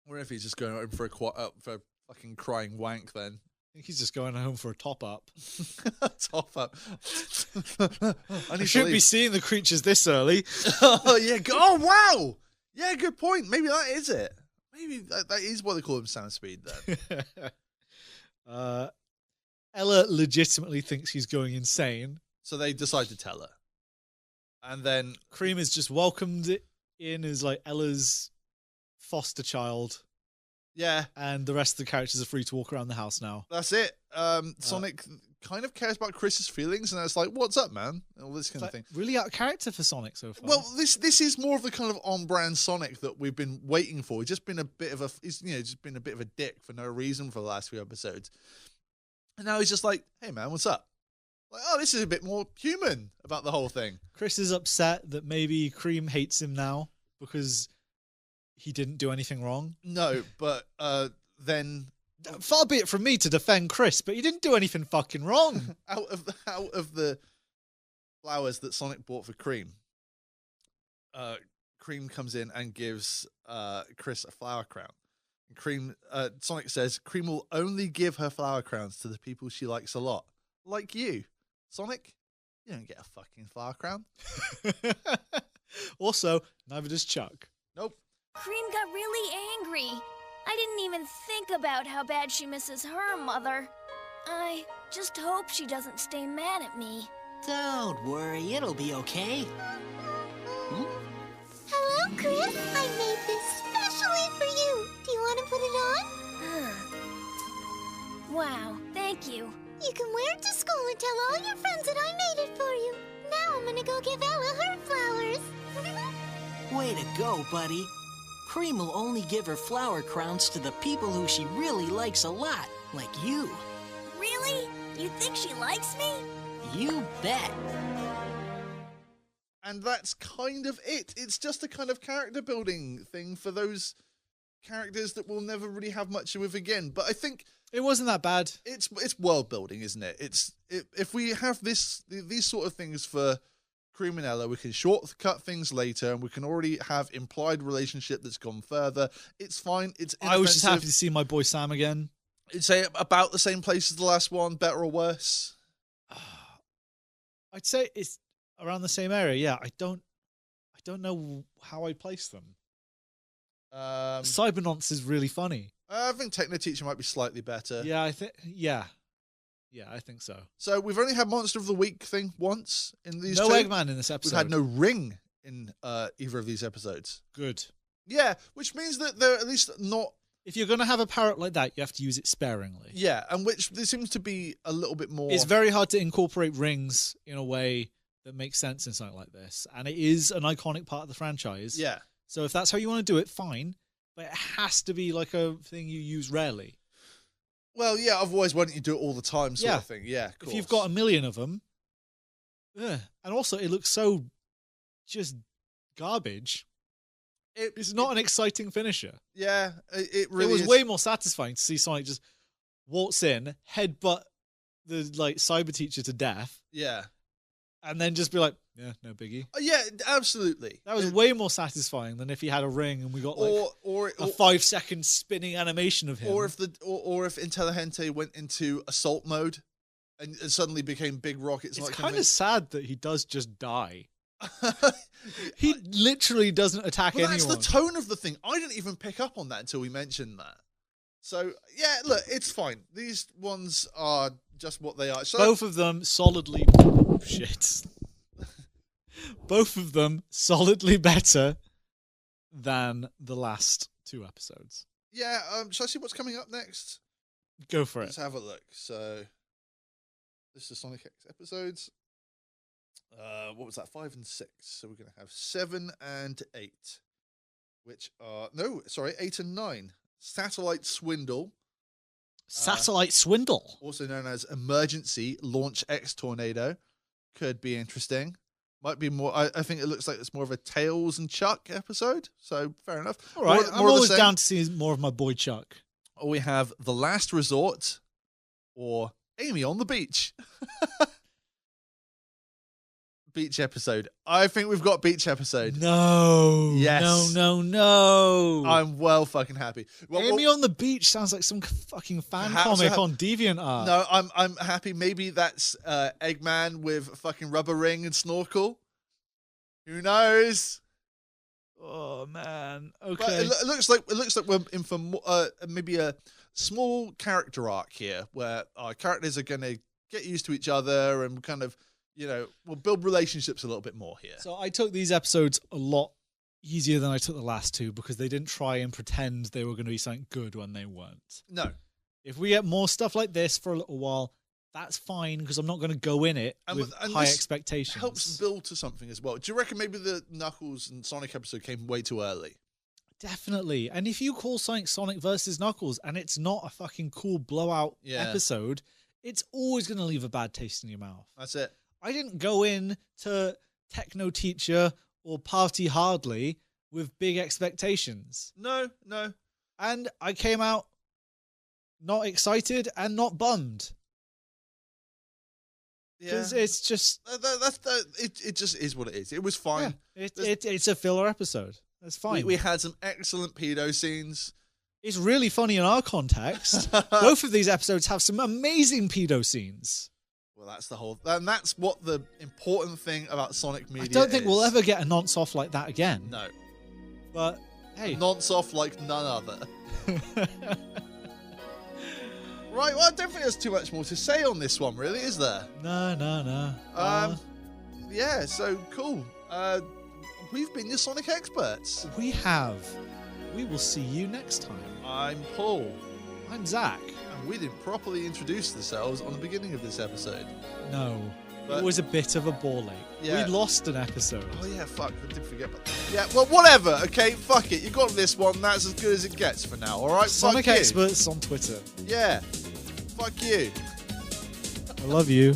Or if he's just going home for a fucking crying wank then. I think he's just going home for a top-up. Top-up. I shouldn't be seeing the creatures this early. Oh, yeah. Oh, wow. Yeah, good point. Maybe that is it. Maybe that is what they call him, Sam Speed, then. Ella legitimately thinks he's going insane. So they decide to tell her. And then Cream is just welcomed in as Ella's foster child. Yeah. And the rest of the characters are free to walk around the house now. That's it. Sonic kind of cares about Chris's feelings, and it's like, "What's up, man?" And all this kind of thing. Really out of character for Sonic so far. Well, this is more of the kind of on-brand Sonic that we've been waiting for. He's just been a bit of a dick for no reason for the last few episodes. And now he's just like, "Hey, man, what's up?" Like, oh, this is a bit more human about the whole thing. Chris is upset that maybe Cream hates him now because he didn't do anything wrong. No, but then far be it from me to defend Chris, but he didn't do anything fucking wrong. out of the flowers that Sonic bought for Cream, Cream comes in and gives Chris a flower crown. And Cream, Sonic says, Cream will only give her flower crowns to the people she likes a lot, like you, Sonic. You don't get a fucking flower crown. Also, neither does Chuck. Nope. Cream got really angry. I didn't even think about how bad she misses her mother. I just hope she doesn't stay mad at me. Don't worry, it'll be okay. Hello, Chris. I made this specially for you. Do you want to put it on? Wow, thank you. You can wear it to school and tell all your friends that I made it for you. Now I'm gonna go give Ella her flowers. Way to go, buddy. Cream will only give her flower crowns to the people who she really likes a lot, like you. Really? You think she likes me? You bet. And that's kind of it. It's just a kind of character building thing for those characters that we'll never really have much with again. But I think it wasn't that bad. It's world building, isn't it? If we have these sort of things for Cream and Ella, we can shortcut things later, and we can already have implied relationship that's gone further. It's fine. It's inoffensive. I was just happy to see my boy Sam again. I'd say about the same place as the last one, better or worse. I'd say it's around the same area. Yeah, I don't know how I place them. Cybernauts is really funny. I think Techno Teacher might be slightly better. Yeah, I think. Yeah, I think so. So we've only had Monster of the Week thing once in these. No two. Eggman in this episode. We've had no ring in either of these episodes. Good. Yeah, which means that they're at least not. If you're going to have a parrot like that, you have to use it sparingly. Yeah, and which there seems to be a little bit more. It's very hard to incorporate rings in a way that makes sense in something like this, and it is an iconic part of the franchise. Yeah. So if that's how you want to do it, fine. But it has to be like a thing you use rarely. Well, yeah, otherwise why don't you do it all the time sort of thing? Yeah, of course. If you've got a million of them. And also, it looks so just garbage. It's not an exciting finisher. Yeah, it really was is. way more satisfying to see Sonic just waltz in, headbutt the cyber teacher to death. Yeah. And then just be like, yeah, no biggie. Yeah, absolutely. That was way more satisfying than if he had a ring and we got like or a 5-second spinning animation of him. Or if Intelligente went into assault mode and suddenly became Big Rocket. It's kind of sad that he does just die. He literally doesn't attack anyone. That's the tone of the thing. I didn't even pick up on that until we mentioned that. So, yeah, look, it's fine. These ones are just what they are. So, both of them solidly... Shit. Both of them solidly better than the last 2 episodes. Yeah, shall I see what's coming up next? Go for it. Let's have a look. So, this is Sonic X episodes. What was that? 5 and 6. So we're going to have 7 and 8, which are 8 and 9. Satellite Swindle. Satellite Swindle, also known as Emergency Launch X Tornado, could be interesting. Might be more. I think it looks like it's more of a Tails and Chuck episode. So fair enough. All right, I'm always down to see more of my boy Chuck. Or we have The Last Resort, or Amy on the Beach. Beach episode. I think we've got beach episode. No. Yes. No. I'm well fucking happy. Amy on the Beach sounds like some fucking fan comic on DeviantArt. No, I'm happy. Maybe that's Eggman with a fucking rubber ring and snorkel. Who knows? Oh man. Okay. But it looks like we're in for maybe a small character arc here, where our characters are going to get used to each other and kind of. We'll build relationships a little bit more here. So I took these episodes a lot easier than I took the last 2 because they didn't try and pretend they were going to be something good when they weren't. No. If we get more stuff like this for a little while, that's fine because I'm not going to go in it with high expectations. Helps build to something as well. Do you reckon maybe the Knuckles and Sonic episode came way too early? Definitely. And if you call something Sonic versus Knuckles and it's not a fucking cool blowout episode, it's always going to leave a bad taste in your mouth. That's it. I didn't go in to Techno Teacher or Party Hardly with big expectations. No. And I came out not excited and not bummed. Because it's just... It just is what it is. It was fine. Yeah, it's a filler episode. That's fine. We had some excellent pedo scenes. It's really funny in our context. Both of these episodes have some amazing pedo scenes. Well, that's the whole... And that's what the important thing about Sonic Media is. I don't think we'll ever get a nonce-off like that again. No. But, hey. Nonce-off like none other. Right, well, I don't think there's too much more to say on this one, really, is there? No. Yeah, so cool. We've been your Sonic Xperts. We have. We will see you next time. I'm Paul. I'm Zach. And we didn't properly introduce ourselves on the beginning of this episode. No. But it was a bit of a ball ache. Yeah. We lost an episode. Oh, yeah, fuck. I did forget about that. Yeah, well, whatever, okay? Fuck it. You got this one. That's as good as it gets for now, all right? Sonic Fuck Xperts on Twitter. Yeah. Fuck you. I love you.